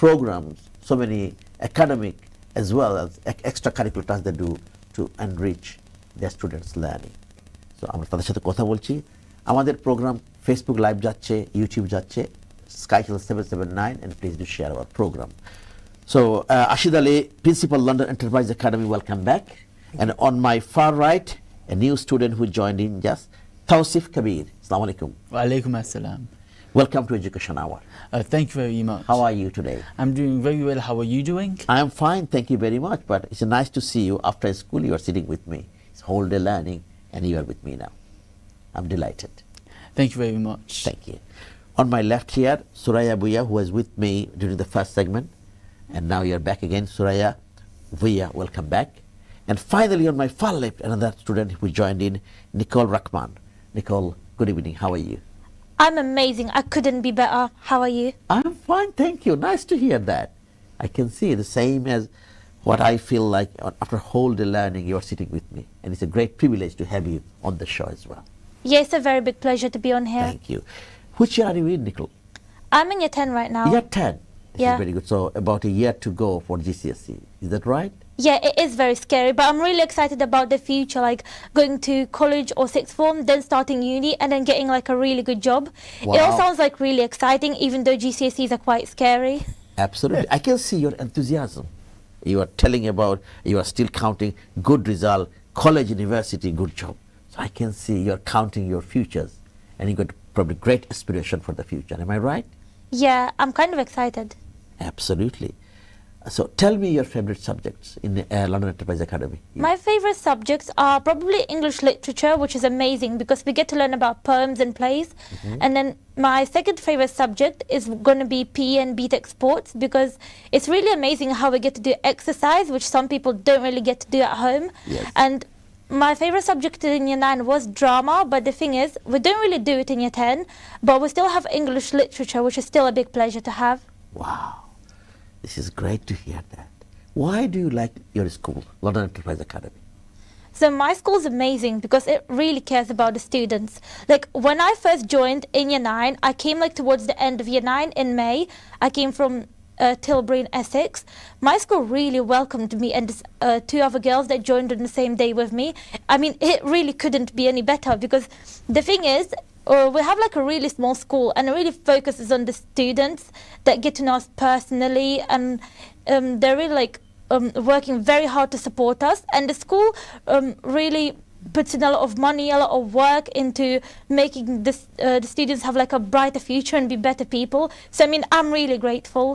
programs, so many academic as well as extracurricular tasks they do to enrich their students' learning. So আমরা তাদের সাথে কথা বলছি। আমাদের programme Facebook live যাচ্ছে, YouTube যাচ্ছে, SkyHill 779, and please do share our program. So Ashid Ali, Principal, London Enterprise Academy, welcome back. And on my far right, a new student who joined in just, Tausif Kabir. Assalamu alaikum. Wa alaikum assalam. Welcome to Education Hour. Thank you very much. How are you today? I'm doing very well. How are you doing? I am fine, thank you very much. But it's nice to see you after school. You are sitting with me. It's whole day learning, and you are with me now. I'm delighted. Thank you very much. Thank you. On my left here, Suraya Buya, who was with me during the first segment, and now you're back again. Suraya Buya, welcome back. And finally, on my far left, another student who joined in, Nicole Rahman. Nicole, good evening. How are you? I'm amazing. I couldn't be better. How are you? I'm fine, thank you. Nice to hear that. I can see the same as what I feel like after whole day learning, you're sitting with me. And it's a great privilege to have you on the show as well. Yeah, it's a very big pleasure to be on here. Thank you. Which year are you in, Nicole? I'm in year 10 right now. Year 10? This Yeah. is very good. So about a year to go for GCSE. Is that right? Yeah, it is very scary, but I'm really excited about the future, like going to college or sixth form, then starting uni, and then getting like a really good job. It all Wow. sounds like really exciting, even though GCSEs are quite scary. Absolutely. I can see your enthusiasm. You are telling about, you are still counting good result, college, university, good job. So I can see you're counting your futures, and you got probably great aspiration for the future. Am I right? Yeah, I'm kind of excited. Absolutely. So tell me your favorite subjects in London Enterprise Academy. My favorite subjects are probably English literature, which is amazing because we get to learn about poems and plays. And then my second favorite subject is going to be PE and BTEC sports because it's really amazing how we get to do exercise, which some people don't really get to do at home. Yes. And my favorite subject in year 9 was drama, but the thing is, we don't really do it in year 10, but we still have English literature, which is still a big pleasure to have. Wow. This is great to hear that. Why do you like your school, London Enterprise Academy? So my school's amazing because it really cares about the students. Like when I first joined in year 9, I came like towards the end of year 9 in May. I came from Tilbury in Essex. My school really welcomed me and two other girls that joined on the same day with me. I mean, it really couldn't be any better because the thing is, we have like a really small school and it really focuses on the students that get to know us personally, and they're really like working very hard to support us, and the school really puts in a lot of money, a lot of work into making this, the students have like a brighter future and be better people. So I mean, I'm really grateful.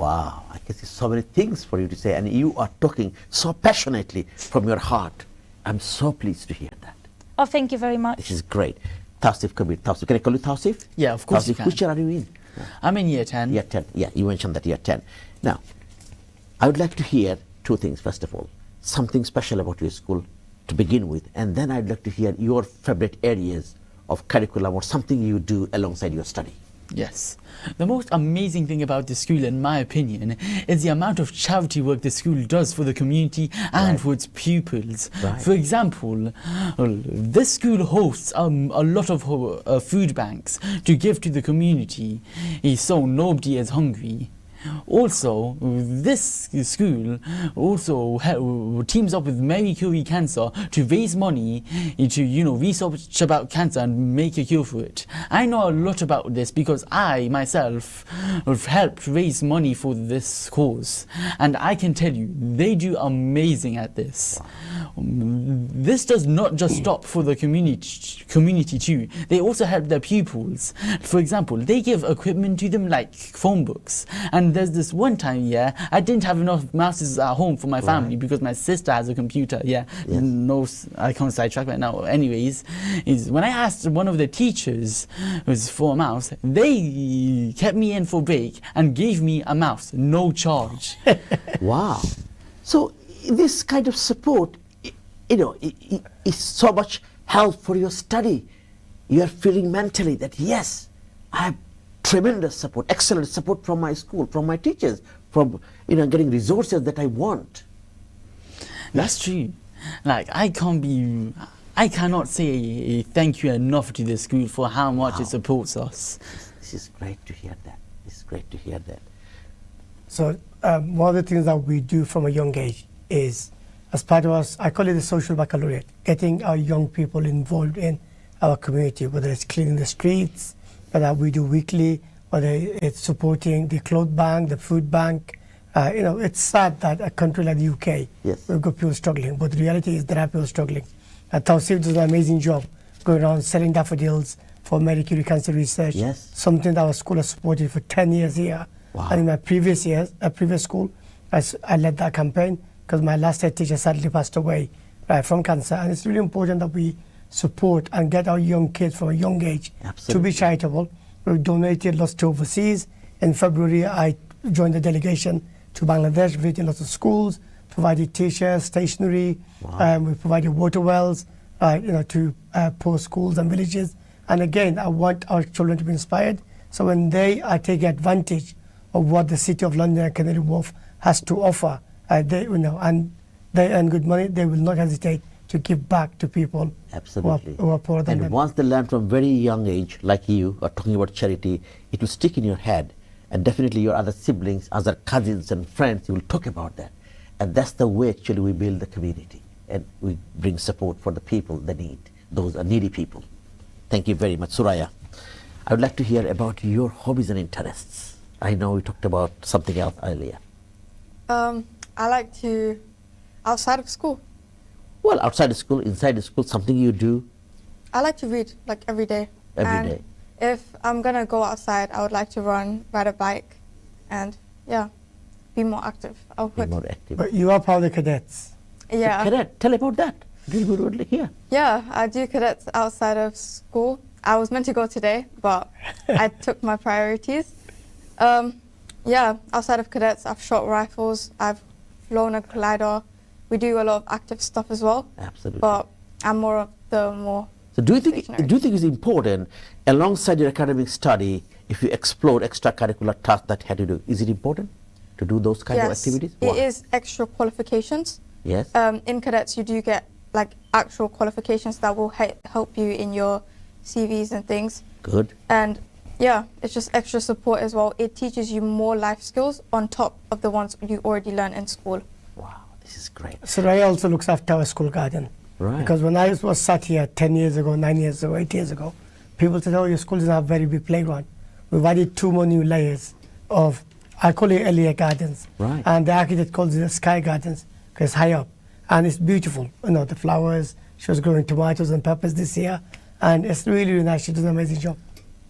Wow, I can see so many things for you to say, and you are talking so passionately from your heart. I'm so pleased to hear that. Oh, thank you very much. This is great. Tausif Kabir. Tausif, can I call you Tausif? Yeah, of course Tausif, you can. which year are you in? I'm in year 10. Year 10. Yeah, you mentioned that year 10. Now, I would like to hear two things. First of all, something special about your school to begin with, and then I'd like to hear your favorite areas of curriculum or something you do alongside your study. Yes. The most amazing thing about the school, in my opinion, is the amount of charity work the school does for the community and for its pupils. Right. For example, this school hosts a lot of food banks to give to the community, so nobody is hungry. Also, this school also teams up with Mary Curie Cancer to raise money to research about cancer and make a cure for it. I know a lot about this because I myself have helped raise money for this cause, and I can tell you they do amazing at this. This does not just stop for the community too. They also help their pupils. For example, they give equipment to them like phone books. And there's this one time, I didn't have enough mouses at home for my family because my sister has a computer. No, I can't sidetrack right now. Anyways, is when I asked one of the teachers for a mouse, they kept me in for break and gave me a mouse, no charge. Wow. So this kind of support, is so much help for your study. You are feeling mentally that yes, I have tremendous support, excellent support from my school, from my teachers, from getting resources that I want. That's true. Like I cannot say thank you enough to the school for how much it supports us. This is great to hear that. It's great to hear that. So one of the things that we do from a young age is, as part of us, I call it the social baccalaureate, getting our young people involved in our community, whether it's cleaning the streets, that we do weekly, whether it's supporting the clothes bank, the food bank. It's sad that a country like the UK, we've got people struggling, but the reality is there are people struggling. Tawsif does an amazing job going around selling daffodils for Mary Curie Cancer Research, something that our school has supported for 10 years here. Wow. And in my previous school, I led that campaign because my last head teacher sadly passed away from cancer. And it's really important that we support and get our young kids from a young age to be charitable. We've donated lots to overseas. In February, I joined the delegation to Bangladesh, visiting lots of schools, provided t-shirts, stationery. We provided water wells, to poor schools and villages. And again, I want our children to be inspired. So when they are taking advantage of what the City of London and Canary Wharf has to offer, and they earn good money, they will not hesitate to give back to people who are poorer than them. And once they learn from very young age, like you are talking about charity, it will stick in your head. And definitely your other siblings, other cousins and friends, you will talk about that. And that's the way actually we build the community. And we bring support for the people that need, those are needy people. Thank you very much. Suraya, I would like to hear about your hobbies and interests. I know we talked about something else earlier. I like to, outside of school. Well, outside of school, inside the school, something you do? I like to read, like every day. Every day. If I'm going to go outside, I would like to run, ride a bike, and be more active. Be more active. But you are part of the cadets. Yeah. So cadet, tell about that. Really good here. Yeah, I do cadets outside of school. I was meant to go today, but I took my priorities. Outside of cadets, I've shot rifles, I've flown a glider. We do a lot of active stuff as well. Absolutely. But I'm more of the more. So do you think it's important, alongside your academic study, if you explore extracurricular tasks that had to do, is it important to do those kind of activities? Yes, it is extra qualifications. Yes. In cadets, you do get like actual qualifications that will help you in your CVs and things. Good. And it's just extra support as well. It teaches you more life skills on top of the ones you already learn in school. Wow, this is great. Suraya also looks after our school garden. Right. Because when I was sat here 10 years ago, 9 years ago, 8 years ago, people said, oh, your school doesn't have a very big playground. We've added 2 more new layers of, I call it LEA gardens. Right. And the architect calls it the sky gardens because it's high up. And it's beautiful. The flowers. She was growing tomatoes and peppers this year. And it's really, really nice. She does an amazing job.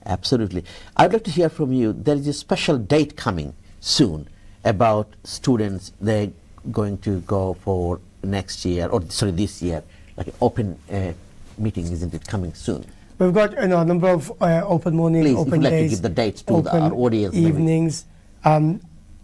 Absolutely. I'd like to hear from you. There is a special date coming soon about students. They're going to go for next year, or sorry, this year, like an open meeting, isn't it, coming soon? We've got a number of open mornings, Please, open if you'd like days, to give the dates to our audience. Evenings.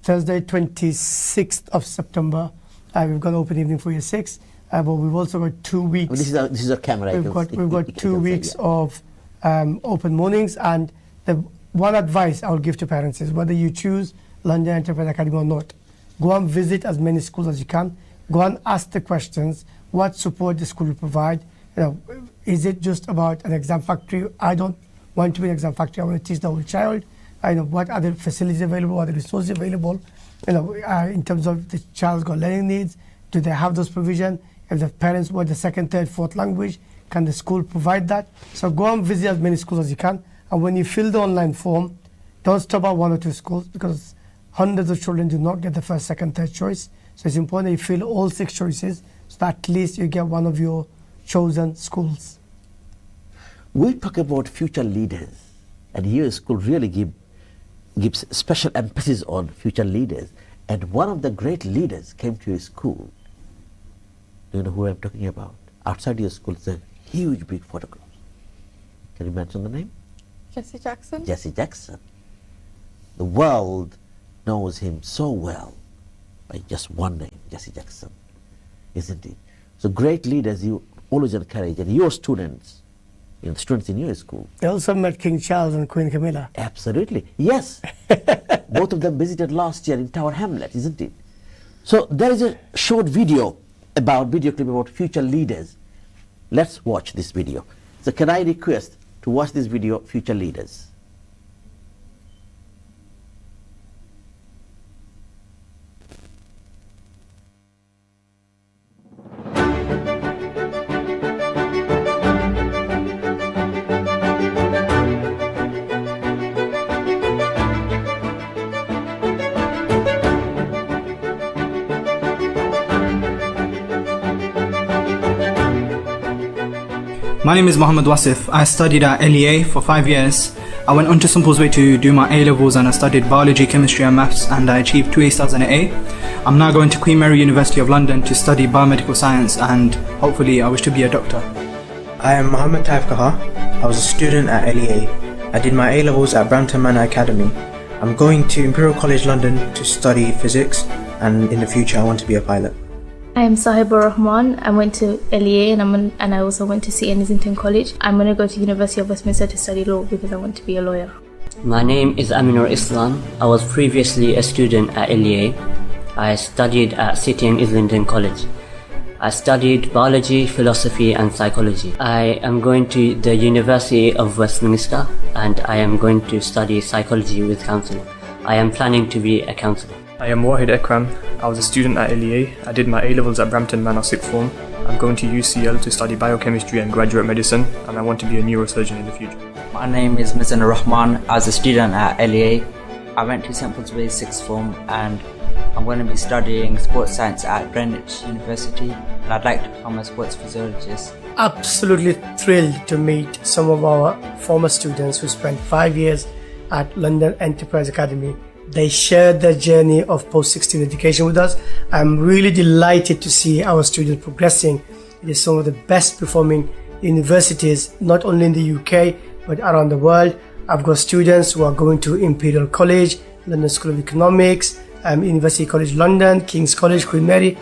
Thursday, 26th of September, we've got open evening for year 6. But we've also got 2 weeks. This is our camera. We've got 2 weeks of open mornings, and the one advice I will give to parents is whether you choose London Enterprise Academy or not, go and visit as many schools as you can. Go and ask the questions, what support the school will provide. You know, is it just about an exam factory? I don't want to be an exam factory. I want to teach the whole child. I know what other facilities available, what other resources available. You know, in terms of the child's got learning needs, do they have those provision? If the parents want the second, third, fourth language, can the school provide that? So go and visit as many schools as you can. And when you fill the online form, don't stop at 1 or 2 schools, because hundreds of children do not get the first, second, third choice. So it's important that you fill all 6 choices, so that at least you get one of your chosen schools. We talk about future leaders, and here school really gives special emphasis on future leaders. And one of the great leaders came to your school. Do you know who I'm talking about? Outside your school, it's a huge, big photograph. Can you mention the name? Jesse Jackson. Jesse Jackson. The world knows him so well by just one name, Jesse Jackson, isn't it? So great leaders you always encourage, and your students, you know, students in your school. They also met King Charles and Queen Camilla. Absolutely, yes. Both of them visited last year in Tower Hamlet, isn't it? So there is a short video clip about future leaders. Let's watch this video. So can I request to watch this video, Future Leaders? My name is Mohammed Wasif. I studied at LEA for 5 years. I went on to St Paul's Way to do my A-levels, and I studied biology, chemistry and maths, and I achieved 2 A-stars and an A. I'm now going to Queen Mary University of London to study biomedical science, and hopefully I wish to be a doctor. I am Mohammed Taif Kaha. I was a student at LEA. I did my A-levels at Brampton Manor Academy. I'm going to Imperial College London to study physics, and in the future I want to be a pilot. I am Sahibur Rahman. I went to LEA and I also went to St Islington College. I'm going to go to University of Westminster to study law because I want to be a lawyer. My name is Aminur Islam. I was previously a student at LEA. I studied at City and Islington College. I studied biology, philosophy and psychology. I am going to the University of Westminster and I am going to study psychology with counselling. I am planning to be a counsellor. I am Wahid Ekram. I was a student at LEA. I did my A-levels at Brampton Manor 6th form. I'm going to UCL to study biochemistry and graduate medicine, and I want to be a neurosurgeon in the future. My name is Mizanur Rahman. I was a student at LEA. I went to St Paul's Way 6th form, and I'm going to be studying sports science at Greenwich University, and I'd like to become a sports physiologist. Absolutely thrilled to meet some of our former students who spent 5 years at London Enterprise Academy. They shared their journey of post-16 education with us. I'm really delighted to see our students progressing. It is some of the best performing universities, not only in the UK, but around the world. I've got students who are going to Imperial College, London School of Economics, University College London, King's College, Queen Mary.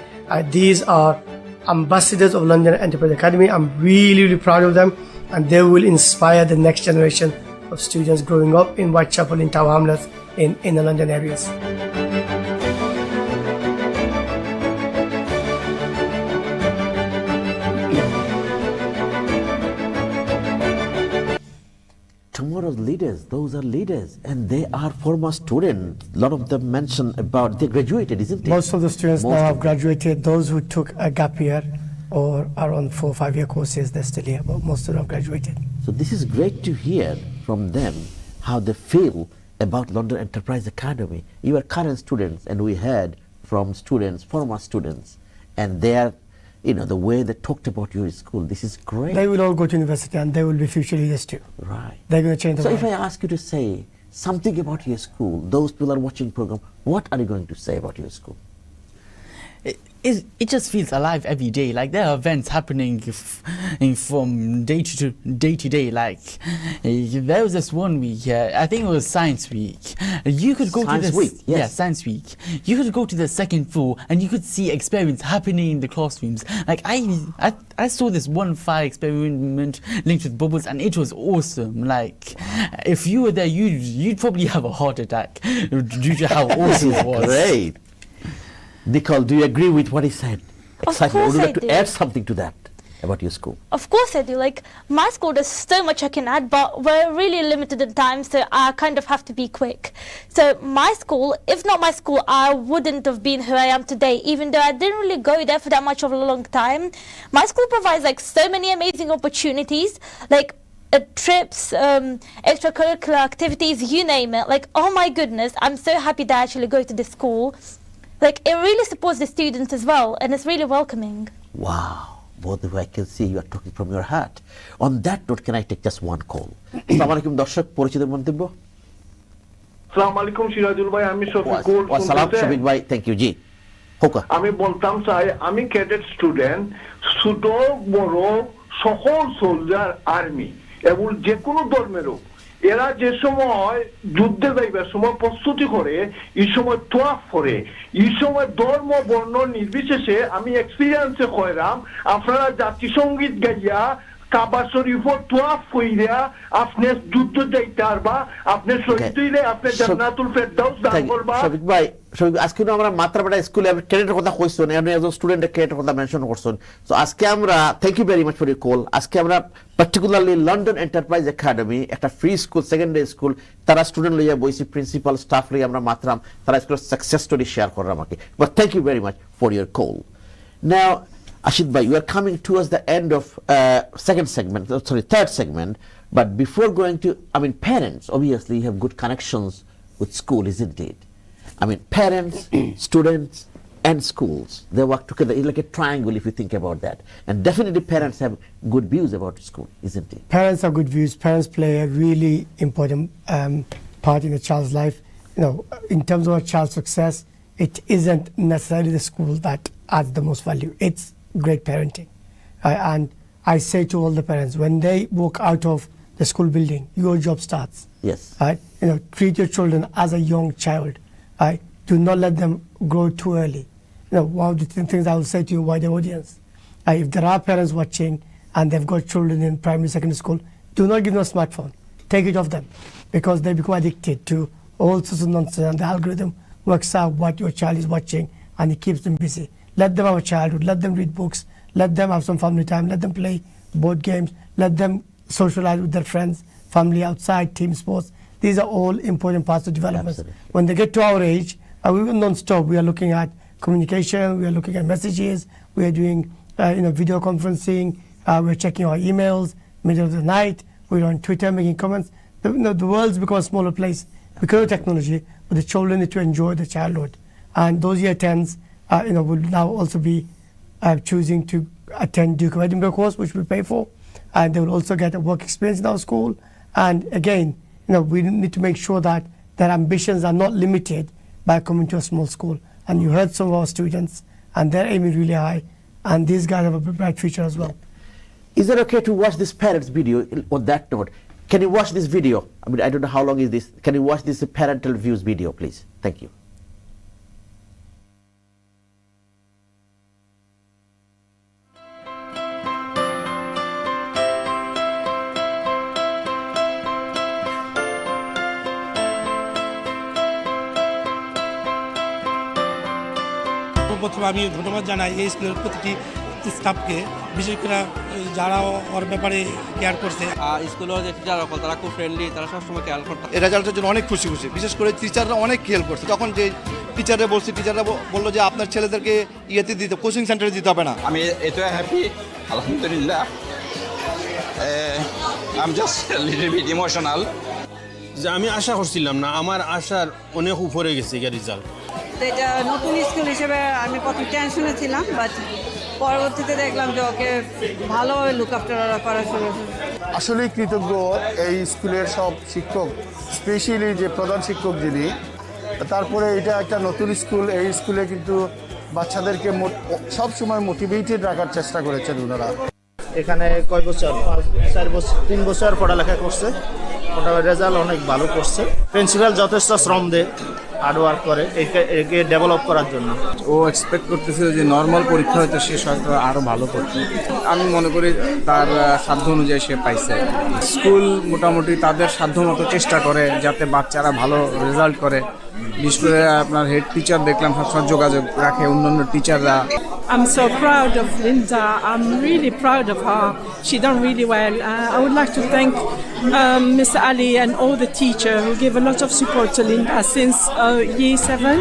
These are ambassadors of London Enterprise Academy. I'm really, really proud of them, and they will inspire the next generation of students growing up in Whitechapel, in Tower Hamlets, in the London areas. Tomorrow's leaders, those are leaders, and they are former students. A lot of them mentioned about they graduated, isn't it? Most of the students now have graduated. Those who took a gap year or are on 4 or 5 year courses, they're still here, but most of them have graduated. So this is great to hear from them how they feel about London Enterprise Academy. You are current students, and we heard from students, former students, and their, you know, the way they talked about your school. This is great. They will all go to university, and they will be future leaders too. Right. They're going to change the world. So if I ask you to say something about your school, those people are watching program, what are you going to say about your school? it just feels alive every day. Like there are events happening from day to day. Like there was this one week, I think it was Science Week. You could go Science to this, Week, yes. yeah, Science Week. You could go to the second floor and you could see experiments happening in the classrooms. Like I saw this one fire experiment linked with bubbles, and it was awesome. Like if you were there, you'd probably have a heart attack due to how awesome it was. Great. Nicole, do you agree with what he said? Exactly. course Would you I like to do. add something to that about your school? Of course I do. Like, my school, there's so much I can add, but we're really limited in time, so I kind of have to be quick. So my school, if not my school, I wouldn't have been who I am today, even though I didn't really go there for that much of a long time. My school provides like so many amazing opportunities, like trips, extracurricular activities, you name it. Like, oh my goodness, I'm so happy that I actually go to this school. Like, it really supports the students as well, and it's really welcoming. Wow. Both of you, I can see you are talking from your heart. On that note, can I take just one call? Assalamu alaikum, দর্শক পরিচিত মন্তব্য। আসসালামু আলাইকুম সিরাজুল ভাই, আমি শফিকুল। ওয়াসালাম শফিক ভাই, thank you জি। হোকা। আমি বলতাম চাই, আমি ক্যাডেট স্টুডেন্ট, ছোট বড় সকল সোলজার আর্মি এবং যে কোনো ধর্মেরও এরা যে সময় যুদ্ধে যাইবার সময় প্রস্তুতি করে, এই সময় তোয়াফ করে, এই সময় ধর্ম বর্ণ নির্বিশেষে আমি এক্সপিরিয়েন্সে কইরাম, আপনারা জাতীয় সঙ্গীত গাইয়া কাবা শরীফত তোয়াফ কইরা আপনি যুদ্ধ যাইতে পারবা, আপনি শহীদ হইলে আপনি জান্নাতুল ফেরদাউস দান করবা। শফিক ভাই, আজকে আমরা মাত্রাপাড়া স্কুলে ক্যাডেটের কথা কইছেন, আপনি একজন স্টুডেন্টের ক্যাডেটের কথা মেনশন করছেন। সো আজকে আমরা thank you very much for your call. আজকে আমরা পার্টিকুলারলি লন্ডন এন্টারপ্রাইজ একাডেমি, একটা ফ্রি স্কুল, সেকেন্ডারি স্কুল, তারা স্টুডেন্ট লইয়া বইছি, প্রিন্সিপাল স্টাফ লইয়া আমরা মাত্রাম, তারা স্কুলের সাকসেস স্টোরি শেয়ার করলাম আমাকে। But thank you very much for your call. Now Ashid bhai, you are coming towards the end of third segment, but before going to, I mean, parents obviously have good connections with school, isn't it? I mean, parents, students, and schools, they work together. It's like a triangle if you think about that. And definitely parents have good views about school, isn't it? Parents have good views. Parents play a really important part in a child's life. You know, in terms of a child's success, it isn't necessarily the school that adds the most value. It's great parenting. And I say to all the parents, when they walk out of the school building, your job starts. Yes. Right? You know, treat your children as a young child. Right? Do not let them grow too early. You know, one of the things I will say to you, wider audience, if there are parents watching and they've got children in primary, secondary school, do not give them a smartphone. Take it off them, because they become addicted to all sorts of nonsense, and the algorithm works out what your child is watching and it keeps them busy. Let them have a childhood, let them read books, let them have some family time, let them play board games, let them socialize with their friends, family outside, team sports. These are all important parts of development. Absolutely. When they get to our age, we will non-stop. We are looking at communication, we are looking at messages, we are doing video conferencing, we're checking our emails, middle of the night, we're on Twitter making comments. The world's become a smaller place because of technology, but the children need to enjoy the childhood. And those year 10s, will now also be choosing to attend Duke of Edinburgh course, which we pay for, and they will also get a work experience in our school. And again, we need to make sure that their ambitions are not limited by coming to a small school. And you heard some of our students, and they're aiming really high, and these guys have a bright future as well. Is it okay to watch this parents video on that note? Can you watch this video? I mean, I don't know how long is this. Can you watch this parental views video, please? Thank you. প্রথমে আমি ধন্যবাদ জানাই এই স্কুলের প্রতিটি স্টাফকে, বিশেষ করে যারা ওর ব্যাপারে কেয়ার করছে। স্কুলের যে টিচাররা তারা খুব ফ্রেন্ডলি, তারা সবসময় খেয়াল করতে। এই রেজাল্টের জন্য অনেক খুশি, বিশেষ করে টিচাররা অনেক খেয়াল করছে। তখন যে টিচাররা বলছি, টিচাররা বললো যে আপনার ছেলেদেরকে ইয়েতে দিতে, কোচিং সেন্টারে দিতে হবে না। আমি এত হ্যাপি, আলহামদুলিল্লাহ। I am just little bit emotional. যে আমি আশা করছিলাম না, আমার আশার অনেক উপরে গেছে রেজাল্ট। এটা নতুন স্কুল হিসেবে আমি প্রথম টেনশনে ছিলাম, বাট পরবর্তীতে দেখলাম যে ওকে ভালোভাবে লুক আফটার ওরা করা শুরু। আসলে কৃতজ্ঞ এই স্কুলের সব শিক্ষক, স্পেশালি যে প্রধান শিক্ষক যিনি। তারপরে এটা একটা নতুন স্কুল, এই স্কুলে কিন্তু বাচ্চাদেরকে সব সময় মোটিভেটেড রাখার চেষ্টা করেছেন ওনারা। এখানে কয় বছর 3 বছর পড়ালেখা করছে, মোটামুটি রেজাল্ট অনেক ভালো করছে। প্রিন্সিপাল যথেষ্ট শ্রম দেয়, হার্ড ওয়ার্ক করে একে ডেভেলপ করার জন্য। ও এক্সপেক্ট করতেছিল যে নর্মাল পরীক্ষা হয়তো শেষ হয়তো আরও ভালো করতো। আমি মনে করি তার সাধ্য অনুযায়ী সে পাইছে। স্কুল মোটামুটি তাদের সাধ্য মতো চেষ্টা করে যাতে বাচ্চারা ভালো রেজাল্ট করে। বিশেষ করে আপনার হেড টিচার দেখলাম সবসময় যোগাযোগ রাখে অন্যান্য টিচাররা। I'm so proud of Linda. I'm really proud of her. She done really well. I would like to thank Mr. Ali and all the teachers who gave a lot of support to Linda since year 7.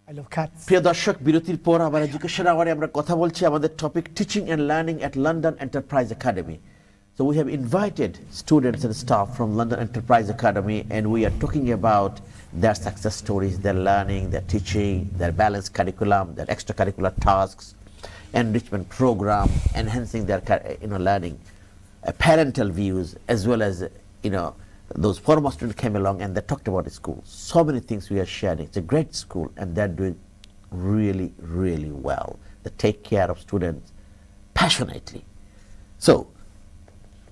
I love cats. প্রিয় দর্শক, বিরতির পর আবার education আওয়ারে আমরা কথা বলছি। আমাদের topic teaching and learning at London enterprise academy. So we have invited students and staff from London Enterprise Academy, and we are talking about their success stories, their learning, their teaching, their balanced curriculum, their extracurricular tasks, enrichment program, enhancing their learning, parental views, as well as those former students came along and they talked about the school. So many things we are sharing. It's a great school, and they're doing really, really well. They take care of students passionately. So,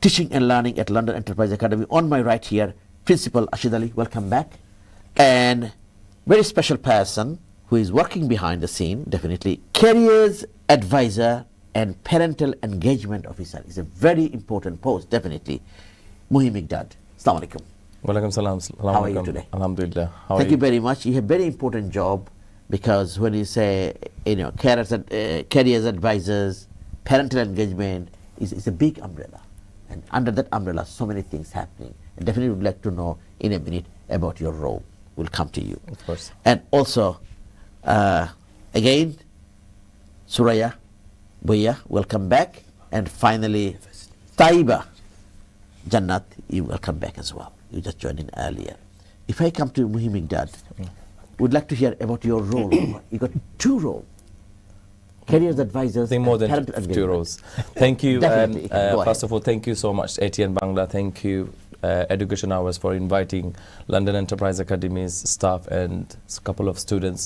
teaching and learning at London Enterprise Academy. On my right here, Principal Ashid Ali, welcome back. And very special person who is working behind the scene, definitely, careers advisor and parental engagement officer. It's a very important post, definitely. Muhi Migdad, Assalamu alaikum. Walaikum salam. How are you today? Alhamdulillah. Thank you very much. You have a very important job, because when you say, careers advisors, parental engagement, is a big umbrella. And under that umbrella, so many things happening. I definitely would like to know in a minute about your role. We'll come to you. Of course. And also, again, Suraya, Buya, welcome back. And finally, Taiba, Jannat, you welcome back as well. You just joined in earlier. If I come to Muhi Migdad, we'd like to hear about your role. You got two roles. Careers advisors, more than parental two engagement. roles. Thank you. Definitely. Go First ahead. of all, thank you so much, ATN Bangla. Thank you, Education Hours, for inviting London Enterprise Academy's staff and a couple of students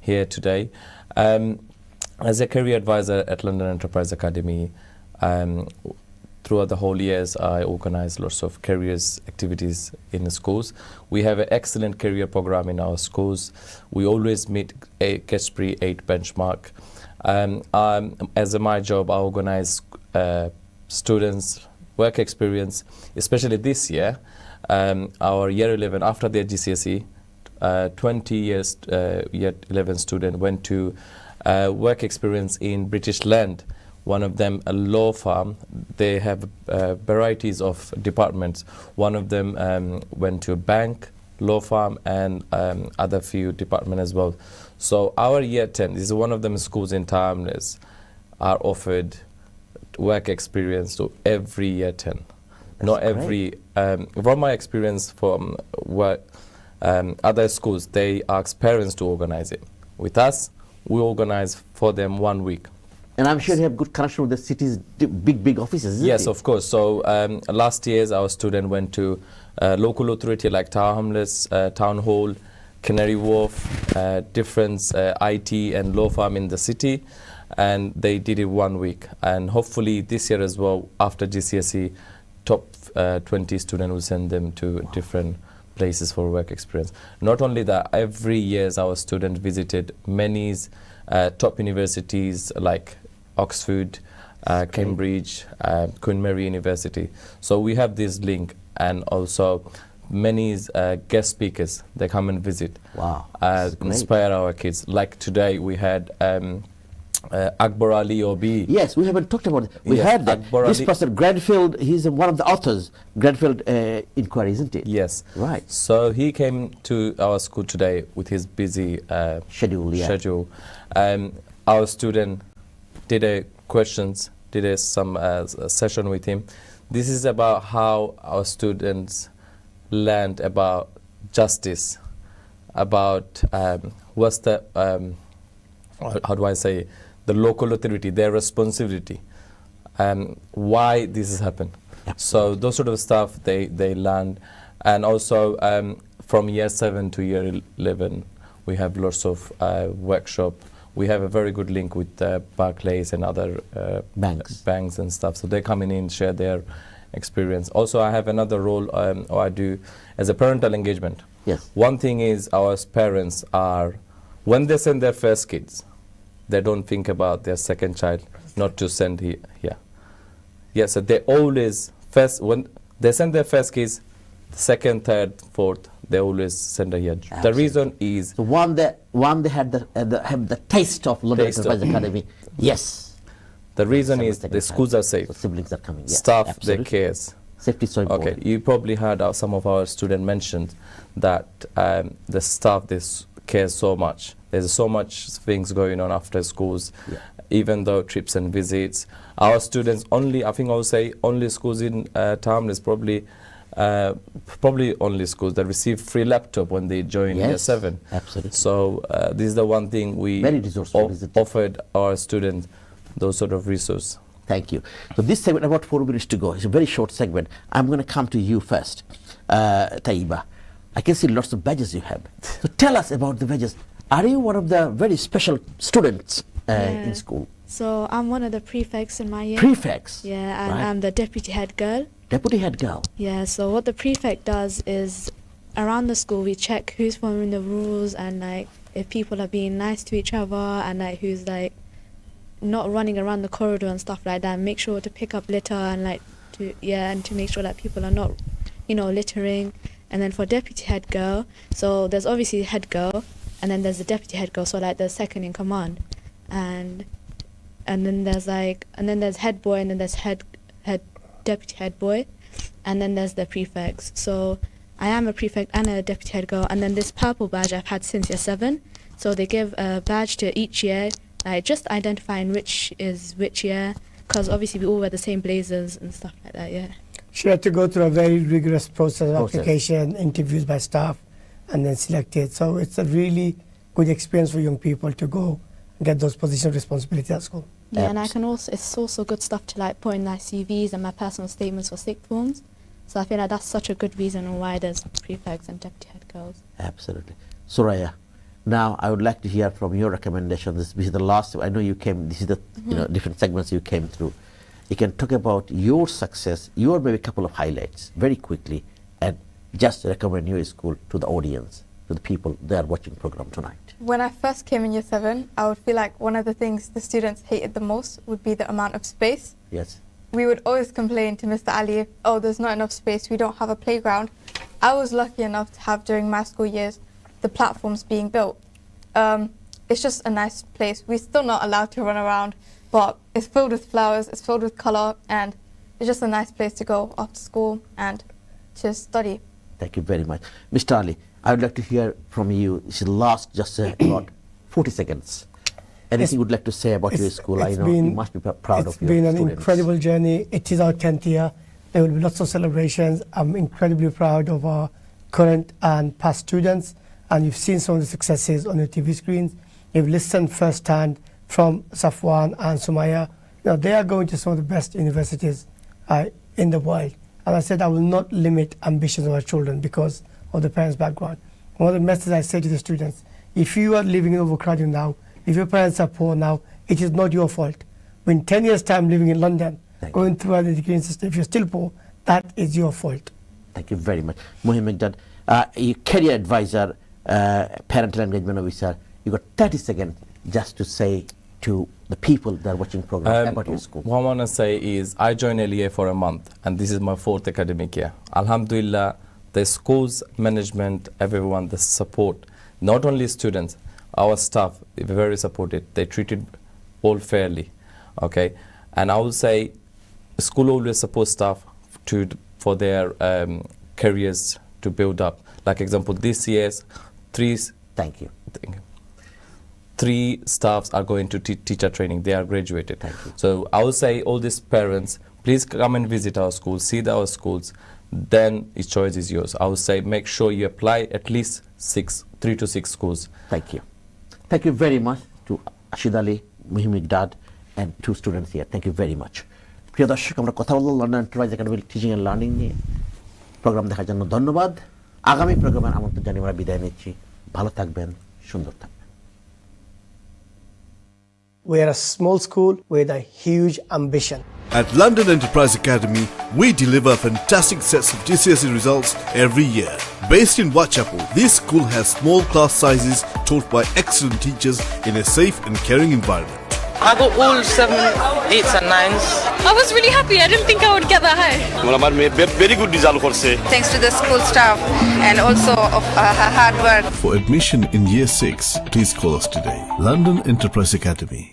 here today. As a career advisor at London Enterprise Academy, throughout the whole years, I organize lots of careers activities in the schools. We have an excellent career program in our schools. We always meet a GESPRI 8 benchmark. As my job, I organize students' work experience, especially this year. Our year 11, after their GCSE, 20 years year 11 student went to work experience in British land. One of them a law firm. They have varieties of departments. One of them went to a bank, law firm, and other few departments as well. So our year 10, this is one of them schools in Timeless, are offered work experience to every year 10. Not every, from my experience from work, other schools, they ask parents to organize it. With us, we organize for them 1 week. And I'm sure you have good connection with the city's big offices, isn't Yes, it? of course. So last year, our student went to local authority like Tower Hamlets, Town Hall, Canary Wharf, different IT and law firm in the city, and they did it 1 week. And hopefully this year as well, after GCSE, top 20 students will send them to different places for work experience. Not only that, every year our students visited many top universities like Oxford, Cambridge, Queen Mary University. So we have this link, and also many guest speakers, they come and visit. Wow. Inspire our kids. Like today we had Akbar Ali Obi. Yes, we haven't talked about it. We Yes, heard that. Akbar This Ali- person, Granfield, he's one of the authors, Granfield Inquiry, isn't it? Yes. Right. So he came to our school today with his busy schedule. Our student did some session with him. This is about how our students learned about justice, about what's the, how do I say, the local authority, their responsibility, why this has happened. So those sort of stuff they learned. And also from year 7 to year 11, we have lots of workshop. We have a very good link with Barclays and other banks and stuff. So they come in, share their experience. Also, I have another role I do as a parental engagement. Yes. One thing is our parents are, when they send their first kids, they don't think about their second child, not to send here. Yes, so they always, when they send their first kids, second, third, fourth, they always send her here. Absolutely. The reason is So one they had have the taste of London Enterprise Academy. Yes. The reason is the schools are safe. So siblings are coming. Yes, Staff, they absolutely. cares. Safety is so important. Okay, you probably heard some of our students mentioned that the staff, they cares so much. There's so much things going on after schools, even though trips and visits. Our students only, I think I would say, only schools in town is probably only schools that receive free laptop when they join year 7. Absolutely. So this is the one thing we offered our students, those sort of resources. Thank you. So this segment, about 4 minutes to go. It's a very short segment. I'm going to come to you first, Taiba. I can see lots of badges you have. So tell us about the badges. Are you one of the very special students in school? So I'm one of the prefects in my year. Prefects? Yeah, and Right. I'm the deputy head girl. Deputy head girl? Yeah, so what the prefect does is around the school we check who's following the rules and like if people are being nice to each other and like who's like not running around the corridor and stuff like that. Make sure to pick up litter and like to make sure that people are not, littering. And then for deputy head girl, so there's obviously head girl and then there's the deputy head girl, so like the second in command. And then there's head boy and then there's head deputy head boy, and then there's the prefects. So I am a prefect and a deputy head girl, and then this purple badge I've had since year 7. So they give a badge to each year, like just identifying which is which year, because obviously we all wear the same blazers and stuff like that. Yeah. She had to go through a very rigorous process of application, interviews by staff, and then selected. So it's a really good experience for young people to go and get those positions of responsibility at school. Yeah, and it's also good stuff to like put in my CVs and my personal statements for sixth forms. So I feel like that's such a good reason why there's prefects and deputy head girls. Absolutely. Soraya, now I would like to hear from your recommendations. This is the last, I know you came, this is the different segments you came through. You can talk about your success, your maybe couple of highlights very quickly, and just recommend your school to the audience, to the people that are watching program tonight. When I first came in year 7, I would feel like one of the things the students hated the most would be the amount of space. Yes. We would always complain to Mr. Ali, oh, there's not enough space, we don't have a playground. I was lucky enough to have, during my school years, the platforms being built. It's just a nice place. We're still not allowed to run around, but it's filled with flowers, it's filled with colour, and it's just a nice place to go after school and to study. Thank you very much. Mr. Ali, I would like to hear from you. This is the last, just about 40 seconds. Anything you would like to say about your school? I know you must be proud of your students. It's been an incredible journey. It is our 10th year. There will be lots of celebrations. I'm incredibly proud of our current and past students. And you've seen some of the successes on your TV screens. You've listened firsthand from Safwan and Sumaya. They are going to some of the best universities in the world. And I said I will not limit ambitions of our children because of the parents' background. One of the messages I say to the students, if you are living in overcrowding now, if your parents are poor now, it is not your fault. When 10 years' time living in London, going through an education system, if you're still poor, that is your fault. Thank you very much. Mohim Megdad, your career advisor, parental engagement officer, you got 30 seconds just to say to the people that are watching program about your school. What I want to say is I joined LEA for a month and this is my 4th academic year. Alhamdulillah, the school's management, everyone, the support, not only students, our staff, very supported. They treated all fairly, okay? And I would say school always supports staff for their careers to build up. Like example, this year's 3 staffs are going to teacher training. They are graduated. So I would say all these parents, please come and visit our schools, see our schools. Then its choice is yours. I would say make sure you apply at least 3 to 6 schools. Thank you. Thank you very much to Ashid Ali, Mohim Megdad, and 2 students here. Thank you very much. প্রিয় দর্শক, আমরা কথা বললাম London enterprise academy teaching and learning নিয়ে। Programme দেখার জন্য ধন্যবাদ। আগামী প্রোগ্রামের আমন্ত্রণ জানিয়ে আমরা বিদায় নিচ্ছি। ভালো থাকবেন, সুন্দর থাকবেন। We are a small school with a huge ambition. At London Enterprise Academy, we deliver fantastic sets of GCSE results every year. Based in Whitechapel, this school has small class sizes taught by excellent teachers in a safe and caring environment. I got all 7, 8s and 9s. I was really happy. I didn't think I would get that high. Very good result. Thanks to the school staff and also of her hard work. For admission in Year 6, please call us today. London Enterprise Academy.